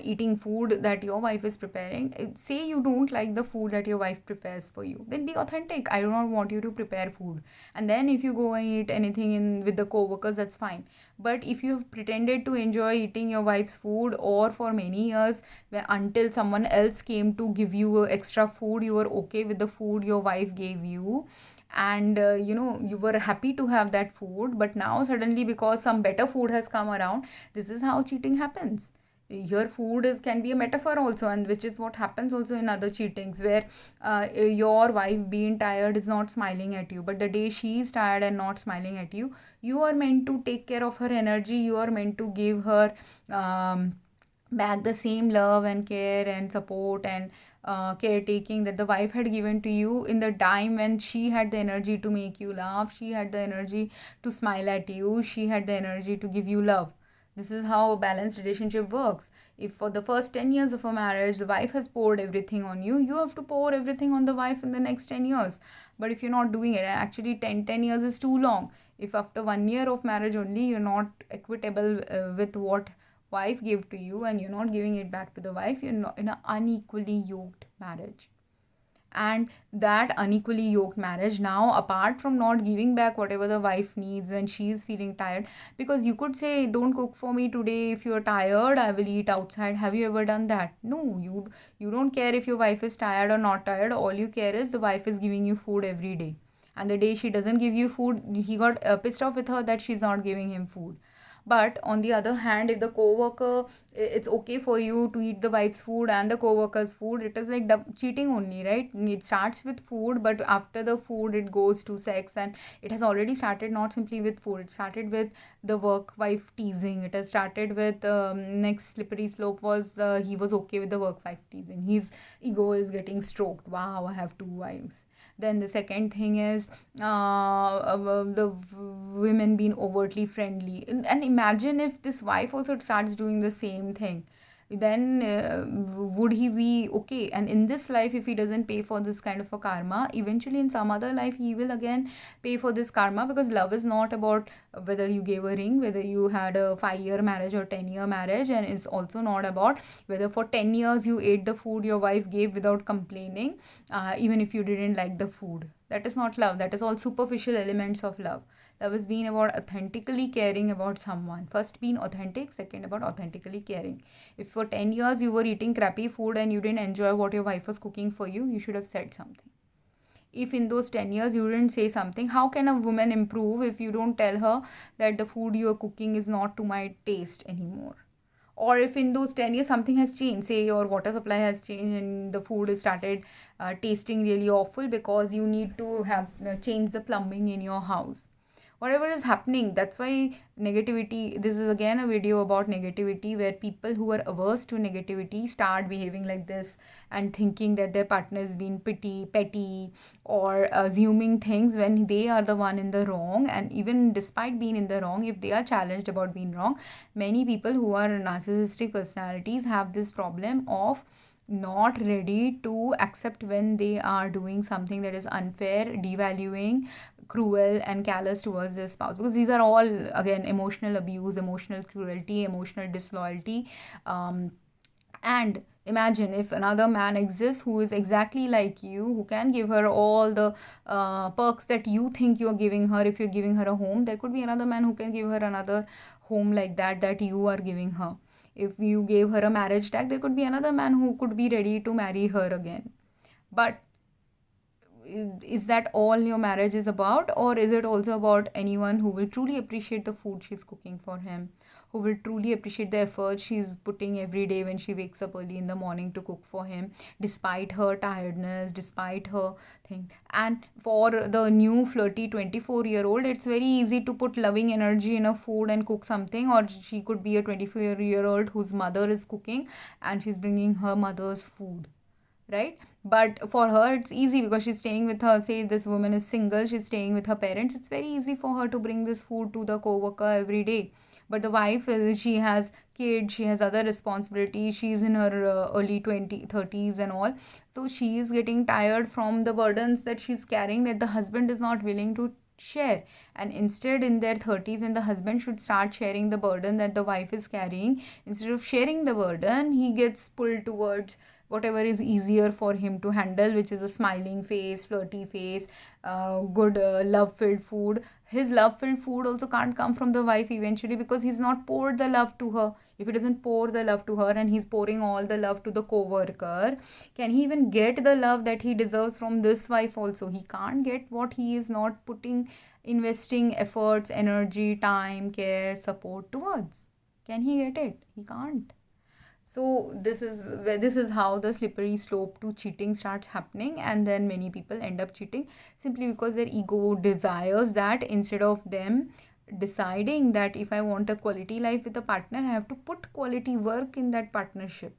Speaker 1: eating food that your wife is preparing. Say you don't like the food that your wife prepares for you, then be authentic. I do not want you to prepare food. And then if you go and eat anything with the co-workers, that's fine. But if you have pretended to enjoy eating your wife's food, or for many years until someone else came to give you extra food, you were okay with the food your wife gave you, and you were happy to have that food, but now suddenly because some better food has come around, this is how cheating happens. Here food can be a metaphor also, and which is what happens also in other cheatings, where your wife being tired is not smiling at you, but the day she is tired and not smiling at you, you are meant to take care of her energy, you are meant to give her back the same love and care and support and caretaking that the wife had given to you in the time when she had the energy to make you laugh, she had the energy to smile at you, she had the energy to give you love. This is how a balanced relationship works. If for the first 10 years of a marriage, the wife has poured everything on you, you have to pour everything on the wife in the next 10 years. But if you're not doing it, and actually 10 years is too long. If after 1 year of marriage only, you're not equitable with what wife gave to you, and you're not giving it back to the wife, you're not in an unequally yoked marriage. And that unequally yoked marriage, now apart from not giving back whatever the wife needs when she is feeling tired, because you could say, don't cook for me today, if you're tired I will eat outside. Have you ever done that? No, you don't care if your wife is tired or not tired. All you care is the wife is giving you food every day, and the day she doesn't give you food, he got pissed off with her that she's not giving him food. But on the other hand, if the co-worker, it's okay for you to eat the wife's food and the co-worker's food, it is like cheating only, right? It starts with food, but after the food it goes to sex, and it has already started not simply with food. It started with the work wife teasing. It has started with next slippery slope was he was okay with the work wife teasing. His ego is getting stroked. Wow, I have two wives. Then the second thing is the women being overtly friendly. And imagine if this wife also starts doing the same thing, then would he be okay? And in this life, if he doesn't pay for this kind of a karma, eventually in some other life he will again pay for this karma, because love is not about whether you gave a ring, whether you had a 5-year marriage or 10-year marriage, and it's also not about whether for 10 years you ate the food your wife gave without complaining, even if you didn't like the food. That is not love. That is all superficial elements of love. Love is being about authentically caring about someone. First, being authentic. Second, about authentically caring. If for 10 years you were eating crappy food and you didn't enjoy what your wife was cooking for you, you should have said something. If in those 10 years you didn't say something, how can a woman improve if you don't tell her that the food you're cooking is not to my taste anymore? Or if in those 10 years something has changed, say your water supply has changed and the food has started tasting really awful because you need to have change the plumbing in your house. whatever is happening. That's why negativity, this is again a video about negativity, where people who are averse to negativity start behaving like this and thinking that their partner is being petty, or assuming things when they are the one in the wrong. And even despite being in the wrong, if they are challenged about being wrong, many people who are narcissistic personalities have this problem of not ready to accept when they are doing something that is unfair, devaluing, cruel, and callous towards their spouse, because these are all again emotional abuse, emotional cruelty, emotional disloyalty. And imagine if another man exists who is exactly like you, who can give her all the perks that you think you're giving her. If you're giving her a home, there could be another man who can give her another home like that you are giving her. If you gave her a marriage tag, there could be another man who could be ready to marry her again. But is that all your marriage is about? Or is it also about anyone who will truly appreciate the food she's cooking for him, who will truly appreciate the effort she's putting every day when she wakes up early in the morning to cook for him, despite her tiredness, despite her thing? And for the new flirty 24-year-old, it's very easy to put loving energy in a food and cook something. Or she could be a 24-year-old whose mother is cooking and she's bringing her mother's food, right? But for her it's easy because she's staying with her, say this woman is single, she's staying with her parents, it's very easy for her to bring this food to the co-worker every day. But the wife is, she has kids, she has other responsibilities, she's in her early 30s and all. So she is getting tired from the burdens that she's carrying, that the husband is not willing to share. And instead, in their 30s, when the husband should start sharing the burden that the wife is carrying, instead of sharing the burden, he gets pulled towards whatever is easier for him to handle, which is a smiling face, flirty face, good love filled food. His love filled food also can't come from the wife eventually, because he's not poured the love to her. If he doesn't pour the love to her and he's pouring all the love to the co-worker, can he even get the love that he deserves from this wife also? He can't get what he is not putting, investing efforts, energy, time, care, support towards. Can he get it? He can't. So this is how the slippery slope to cheating starts happening. And then many people end up cheating simply because their ego desires that, instead of them deciding that if I want a quality life with a partner, I have to put quality work in that partnership.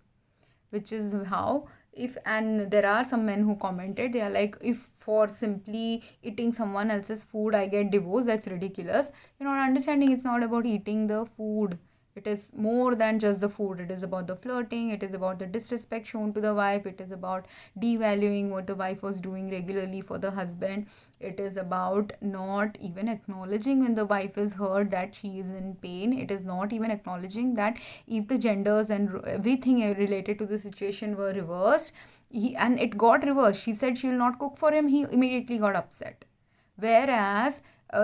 Speaker 1: Which is how, if, and there are some men who commented, they are like, if for simply eating someone else's food I get divorced, that's ridiculous. You're not understanding, it's not about eating the food. It is more than just the food. It is about the flirting, it is about the disrespect shown to the wife, it is about devaluing what the wife was doing regularly for the husband. It is about not even acknowledging when the wife is hurt that she is in pain. It is not even acknowledging that if the genders and everything related to the situation were reversed, and it got reversed, she said she will not cook for him, he immediately got upset. Whereas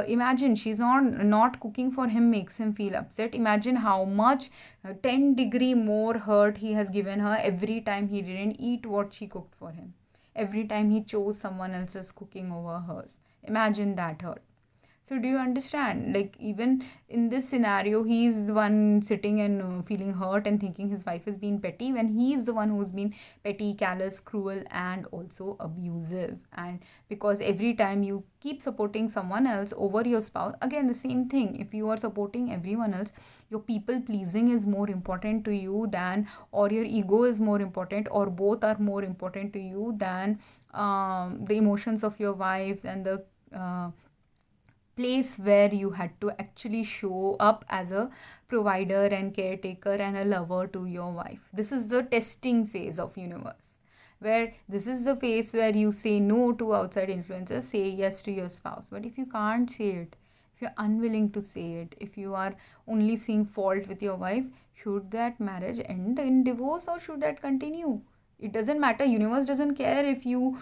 Speaker 1: imagine she's not cooking for him makes him feel upset. Imagine how much 10-degree more hurt he has given her every time he didn't eat what she cooked for him, every time he chose someone else's cooking over hers. Imagine that hurt. So do you understand? Like, even in this scenario, he's the one sitting and feeling hurt and thinking his wife is being petty, when he's the one who's been petty, callous, cruel, and also abusive. And because every time you keep supporting someone else over your spouse, again the same thing, if you are supporting everyone else, your people pleasing is more important to you than, or your ego is more important, or both are more important to you than the emotions of your wife and the place where you had to actually show up as a provider and caretaker and a lover to your wife. This is the testing phase of universe, where this is the phase where you say no to outside influences, say yes to your spouse. But if you can't say it, if you're unwilling to say it, if you are only seeing fault with your wife, should that marriage end in divorce or should that continue? It doesn't matter. Universe doesn't care if you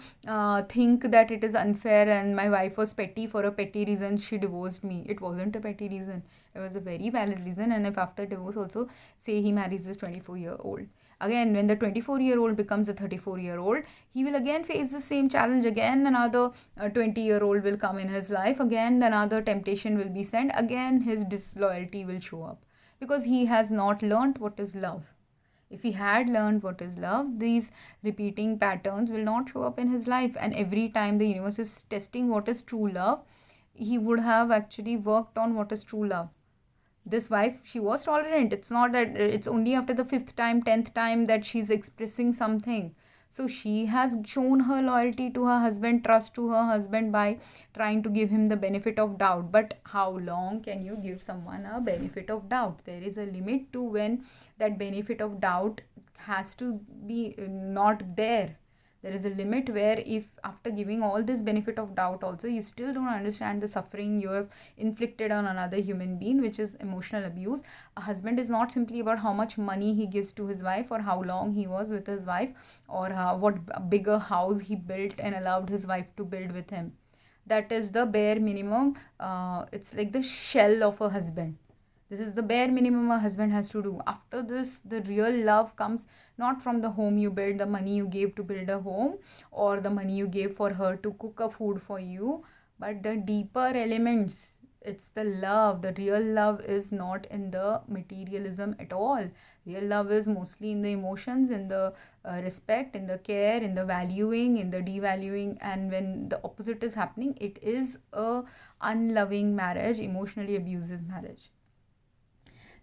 Speaker 1: think that it is unfair and my wife was petty, for a petty reason she divorced me. It wasn't a petty reason, it was a very valid reason. And if after divorce also, say he marries this 24-year-old, again when the 24-year-old becomes a 34-year-old, he will again face the same challenge. Again another 20-year-old will come in his life, again another temptation will be sent, again his disloyalty will show up, because he has not learned what is love. If he had learned what is love, these repeating patterns will not show up in his life. And every time the universe is testing what is true love, he would have actually worked on what is true love. This wife, she was tolerant. It's not that it's only after the fifth time, 10th time that she's expressing something. So she has shown her loyalty to her husband, trust to her husband by trying to give him the benefit of doubt. But how long can you give someone a benefit of doubt? There is a limit to when that benefit of doubt has to be not there. There is a limit where if after giving all this benefit of doubt also you still don't understand the suffering you have inflicted on another human being, which is emotional abuse. A husband is not simply about how much money he gives to his wife or how long he was with his wife or what bigger house he built and allowed his wife to build with him. That is the bare minimum. It's like the shell of a husband. This is the bare minimum a husband has to do. After this, the real love comes not from the home you build, the money you gave to build a home, or the money you gave for her to cook a food for you, but the deeper elements. It's the love. The real love is not in the materialism at all. Real love is mostly in the emotions, in the respect, in the care, in the valuing, in the devaluing. And when the opposite is happening, it is a unloving marriage, emotionally abusive marriage.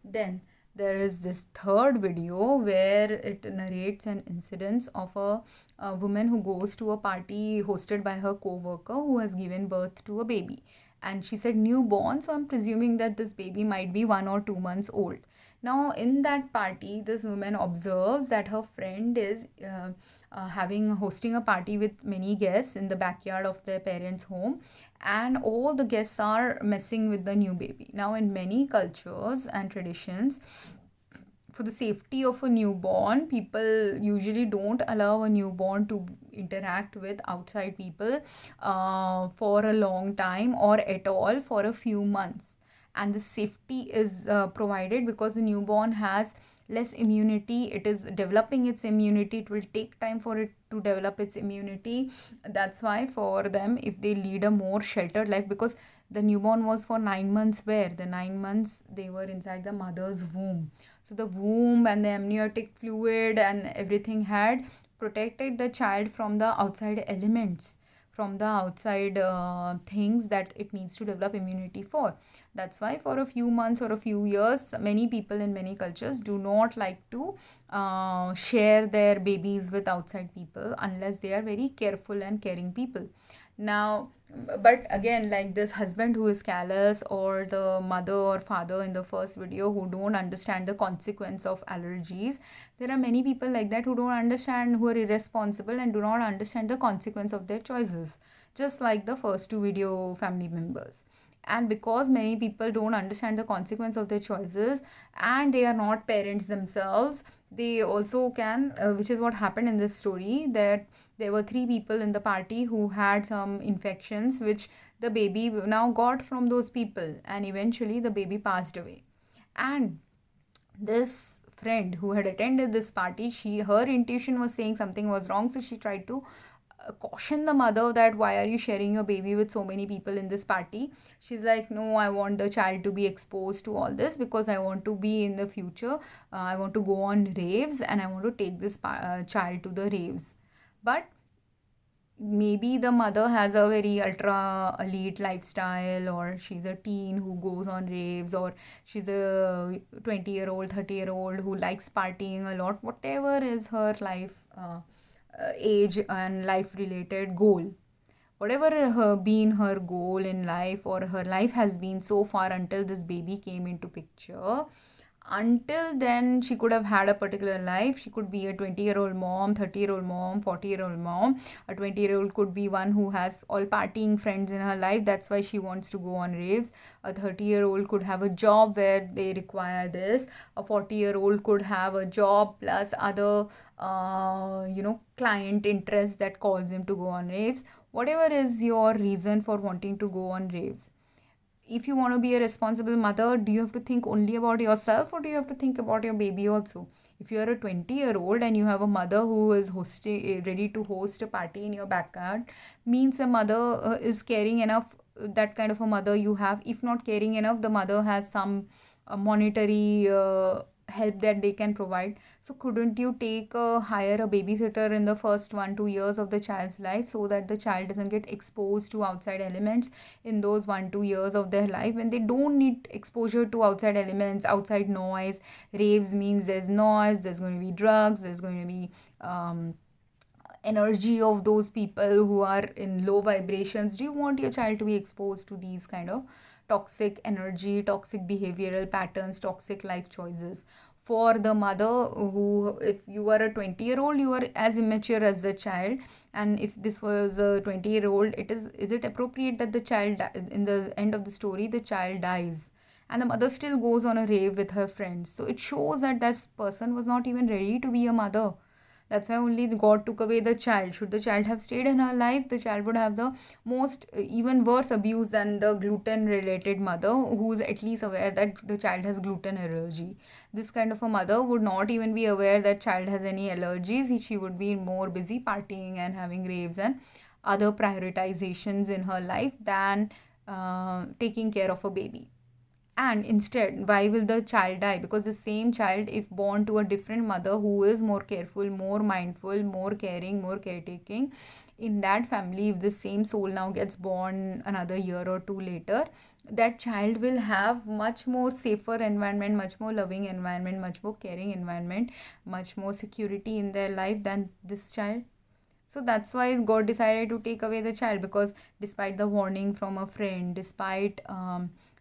Speaker 1: Then there is this third video where it narrates an incident of a woman who goes to a party hosted by her co-worker who has given birth to a baby. And she said newborn, so I'm presuming that this baby might be 1 or 2 months old. Now, in that party, this woman observes that her friend is hosting a party with many guests in the backyard of their parents' home, and all the guests are messing with the new baby. Now, in many cultures and traditions, for the safety of a newborn, people usually don't allow a newborn to interact with outside people for a long time or at all for a few months. And the safety is provided because the newborn has less immunity. It is developing its immunity. It will take time for it to develop its immunity. That's why for them, if they lead a more sheltered life, because the newborn was for 9 months, where the 9 months they were inside the mother's womb. So the womb and the amniotic fluid and everything had protected the child from the outside elements, from the outside things that it needs to develop immunity for. That's why for a few months or a few years, many people in many cultures do not like to share their babies with outside people unless they are very careful and caring people. Now, but again, like this husband who is callous, or the mother or father in the first video who don't understand the consequence of allergies, there are many people like that who don't understand, who are irresponsible and do not understand the consequence of their choices, just like the first two video family members. And because many people don't understand the consequence of their choices and they are not parents themselves, they also can which is what happened in this story, that there were 3 people in the party who had some infections which the baby now got from those people, and eventually the baby passed away. And this friend who had attended this party, her intuition was saying something was wrong, so she tried to caution the mother that why are you sharing your baby with so many people in this party. She's like, no, I want the child to be exposed to all this because I want to be in the future, I want to go on raves and I want to take this child to the raves. But maybe the mother has a very ultra elite lifestyle, or she's a teen who goes on raves, or she's a 20-year-old 30-year-old who likes partying a lot, whatever is her life age and life related goal, whatever been her goal in life, or her life has been so far until this baby came into picture. Until then, she could have had a particular life. She could be a 20-year-old mom, 30-year-old mom, 40-year-old mom. A 20-year-old could be one who has all partying friends in her life. That's why she wants to go on raves. A 30-year-old could have a job where they require this. A 40-year-old could have a job plus other, client interests that cause them to go on raves. Whatever is your reason for wanting to go on raves, if you want to be a responsible mother, do you have to think only about yourself, or do you have to think about your baby also? If you are a 20-year-old and you have a mother who is ready to host a party in your backyard, means a mother is caring enough. That kind of a mother you have. If not caring enough, the mother has some monetary help that they can provide. So couldn't you hire a babysitter in the first 1-2 years of the child's life, so that the child doesn't get exposed to outside elements in those 1-2 years of their life, when they don't need exposure to outside elements, outside noise. Raves means there's noise, there's going to be drugs, there's going to be energy of those people who are in low vibrations. Do you want your child to be exposed to these kind of toxic energy, toxic behavioral patterns, toxic life choices? For the mother, who, if you are a 20-year-old, you are as immature as the child, and if this was a 20-year-old, is it appropriate that the child, in the end of the story, the child dies and the mother still goes on a rave with her friends? So it shows that this person was not even ready to be a mother. That's why only God took away the child. Should the child have stayed in her life, the child would have the most, even worse abuse than the gluten related mother, who's at least aware that the child has gluten allergy. This kind of a mother would not even be aware that child has any allergies. She would be more busy partying and having raves and other prioritizations in her life than taking care of a baby. And instead, why will the child die? Because the same child, if born to a different mother who is more careful, more mindful, more caring, more caretaking, in that family, if the same soul now gets born another year or two later, that child will have much more safer environment, much more loving environment, much more caring environment, much more security in their life than this child. So that's why God decided to take away the child, because despite the warning from a friend, despite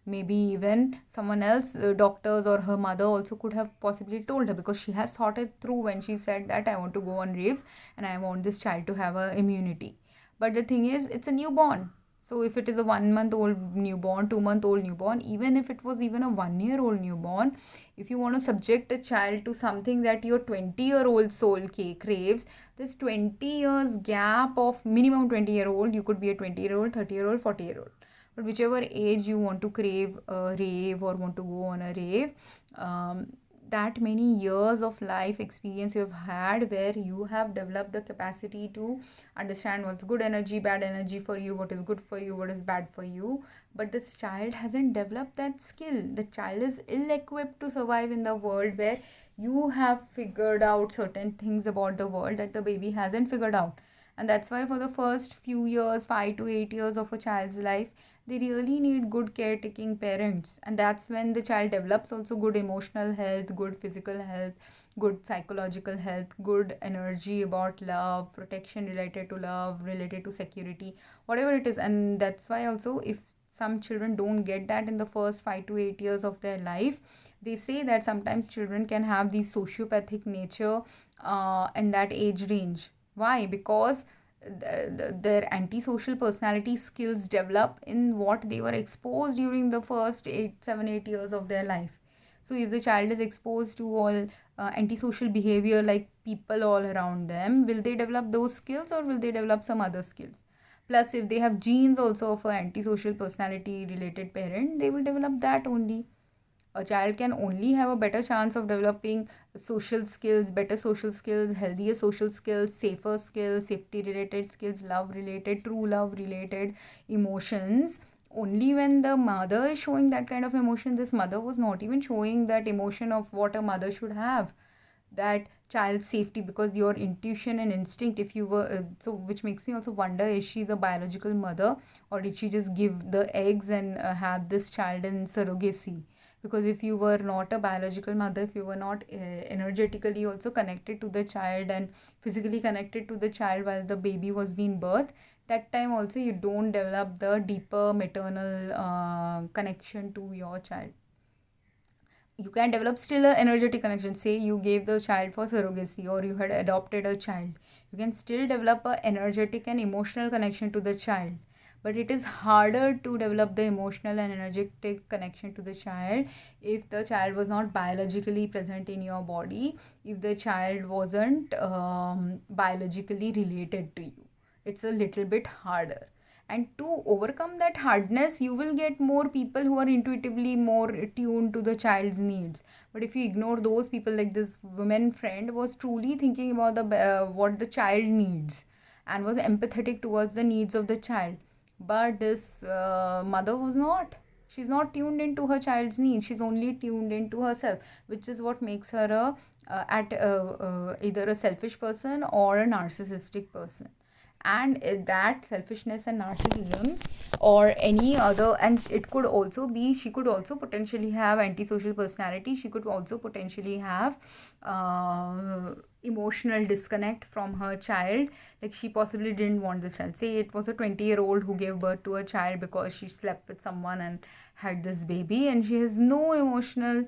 Speaker 1: maybe even someone else, doctors or her mother also could have possibly told her, because she has thought it through when she said that I want to go on raves and I want this child to have a immunity. But the thing is, it's a newborn. So if it is a 1 month old newborn, 2 month old newborn, even if it was even a 1 year old newborn, if you want to subject a child to something that your 20-year-old soul craves, this 20 years gap of minimum 20-year-old, you could be a 20-year-old, 30-year-old, 40-year-old. But whichever age you want to crave a rave or want to go on a rave, that many years of life experience you have had, where you have developed the capacity to understand what's good energy, bad energy for you, what is good for you, what is bad for you. But this child hasn't developed that skill. The child is ill-equipped to survive in the world where you have figured out certain things about the world that the baby hasn't figured out. And that's why for the first few years, 5 to 8 years of a child's life, they really need good caretaking parents. And that's when the child develops also good emotional health, good physical health, good psychological health, good energy about love, protection related to love, related to security, whatever it is. And that's why also, if some children don't get that in the first 5 to 8 years of their life, they say that sometimes children can have the sociopathic nature in that age range. Why? Because their antisocial personality skills develop in what they were exposed during the first 7-8 years of their life. So if the child is exposed to all antisocial behavior, like people all around them, will they develop those skills or will they develop some other skills? Plus, if they have genes also of an antisocial personality related parent, they will develop that only. A child can only have a better chance of developing social skills, better social skills, healthier social skills, safer skills, safety related skills, love related, true love related emotions, only when the mother is showing that kind of emotion. This mother was not even showing that emotion of what a mother should have, that child safety, because your intuition and instinct, if you were so, which makes me also wonder, is she the biological mother, or did she just give the eggs and have this child in surrogacy? Because if you were not a biological mother, if you were not energetically also connected to the child and physically connected to the child while the baby was being birthed, that time also you don't develop the deeper maternal connection to your child. You can develop still an energetic connection. Say you gave the child for surrogacy, or you had adopted a child, you can still develop an energetic and emotional connection to the child. But it is harder to develop the emotional and energetic connection to the child if the child was not biologically present in your body, if the child wasn't biologically related to you. It's a little bit harder. And to overcome that hardness, you will get more people who are intuitively more tuned to the child's needs. But if you ignore those people, like this woman friend was truly thinking about the what the child needs and was empathetic towards the needs of the child, but this mother was not. She's not tuned into her child's needs. She's only tuned into herself, which is what makes her a either a selfish person or a narcissistic person. And that selfishness and narcissism or any other, and it could also be, she could also potentially have antisocial personality. She could also potentially have emotional disconnect from her child. Like, she possibly didn't want this child. Say it was a 20-year-old who gave birth to a child because she slept with someone and had this baby, and she has no emotional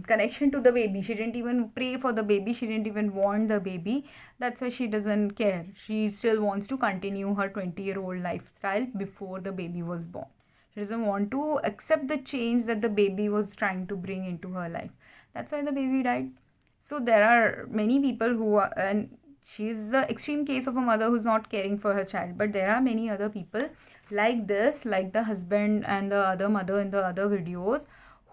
Speaker 1: connection to the baby. She didn't even pray for the baby. She didn't even want the baby. That's why she doesn't care. She still wants to continue her 20-year-old lifestyle before the baby was born. She doesn't want to accept the change that the baby was trying to bring into her life. That's why the baby died. So there are many people who are, and she's the extreme case of a mother who's not caring for her child, but there are many other people like this, like the husband and the other mother in the other videos,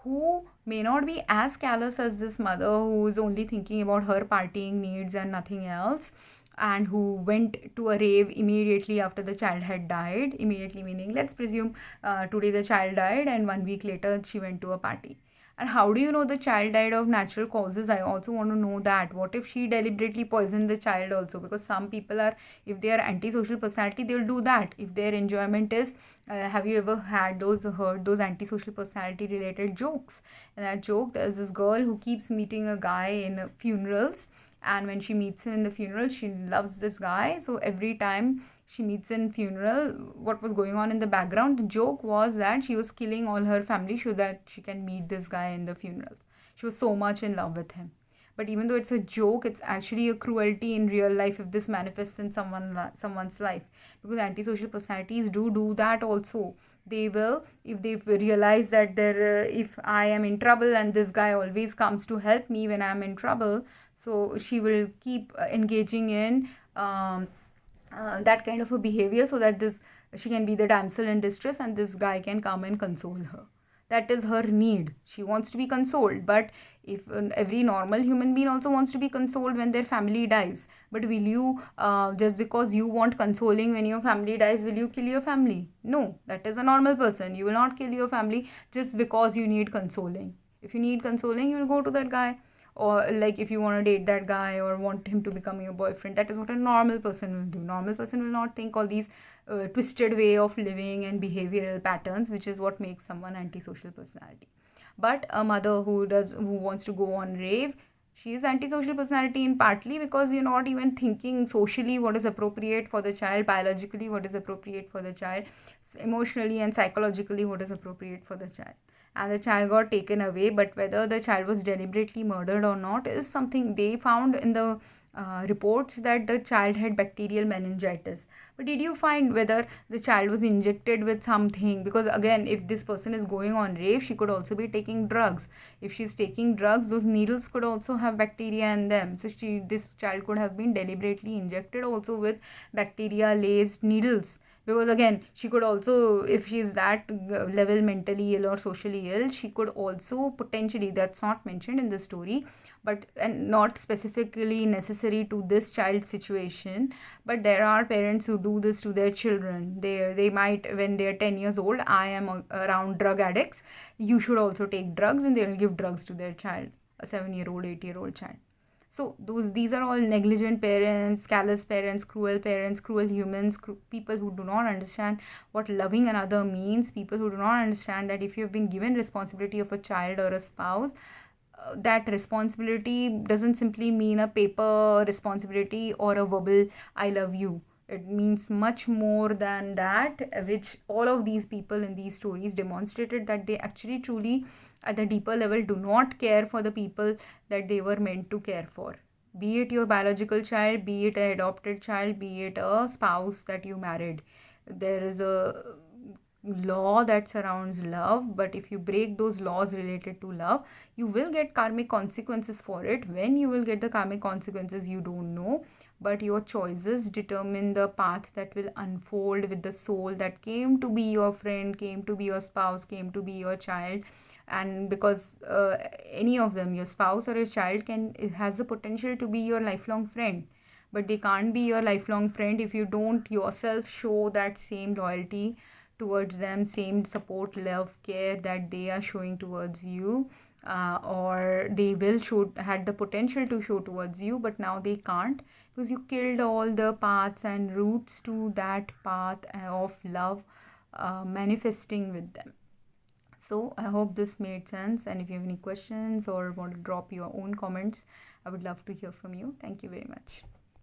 Speaker 1: who may not be as callous as this mother who is only thinking about her partying needs and nothing else, and who went to a rave immediately after the child had died. Immediately meaning, let's presume today the child died and 1 week later she went to a party. And how do you know the child died of natural causes? I also want to know that. What if she deliberately poisoned the child also? Because some people are, if they are antisocial personality, they'll do that. If their enjoyment is, have you ever heard those antisocial personality related jokes? And that joke, there's this girl who keeps meeting a guy in funerals, and when she meets him in the funeral, she loves this guy. So every time she meets in funeral, what was going on in the background, the joke was that she was killing all her family so that she can meet this guy in the funerals. She was so much in love with him. But even though it's a joke, it's actually a cruelty in real life if this manifests in someone's life. Because antisocial personalities do that also. They will, if they realize that if I am in trouble and this guy always comes to help me when I'm in trouble, so she will keep engaging in that kind of a behavior, so that this she can be the damsel in distress and this guy can come and console her. That is her need. She wants to be consoled. But if every normal human being also wants to be consoled when their family dies, but will you, just because you want consoling when your family dies, will you kill your family? No, that is a normal person. You will not kill your family just because you need consoling. If you need consoling, you will go to that guy. Or like, if you want to date that guy or want him to become your boyfriend, that is what a normal person will do. Normal person will not think all these twisted way of living and behavioral patterns, which is what makes someone antisocial personality. But a mother who wants to go on rave, she is antisocial personality in partly because you're not even thinking socially what is appropriate for the child, biologically what is appropriate for the child, emotionally and psychologically what is appropriate for the child. And the child got taken away, but whether the child was deliberately murdered or not is something they found in the reports, that the child had bacterial meningitis. But did you find whether the child was injected with something? Because again, if this person is going on rave, she could also be taking drugs. If she's taking drugs, those needles could also have bacteria in them. So this child could have been deliberately injected also with bacteria laced needles. Because again, she could also, if she's that level mentally ill or socially ill, she could also potentially, that's not mentioned in the story, but and not specifically necessary to this child's situation, but there are parents who do this to their children. They might, when they're 10 years old, I am around drug addicts, you should also take drugs, and they'll give drugs to their child, a 7-year-old, 8-year-old child. So these are all negligent parents, callous parents, cruel humans, people who do not understand what loving another means, people who do not understand that if you have been given responsibility of a child or a spouse, that responsibility doesn't simply mean a paper responsibility or a verbal I love you. It means much more than that, which all of these people in these stories demonstrated, that they actually truly at the deeper level do not care for the people that they were meant to care for. Be it your biological child, be it an adopted child, be it a spouse that you married. There is a law that surrounds love, but if you break those laws related to love, you will get karmic consequences for it. When you will get the karmic consequences, you don't know, but your choices determine the path that will unfold with the soul that came to be your friend, came to be your spouse, came to be your child. And because any of them, your spouse or your child, has the potential to be your lifelong friend, but they can't be your lifelong friend if you don't yourself show that same loyalty towards them, same support, love, care that they are showing towards you, or they will show, had the potential to show towards you, but now they can't because you killed all the paths and roots to that path of love manifesting with them. So I hope this made sense, and if you have any questions or want to drop your own comments, I would love to hear from you. Thank you very much.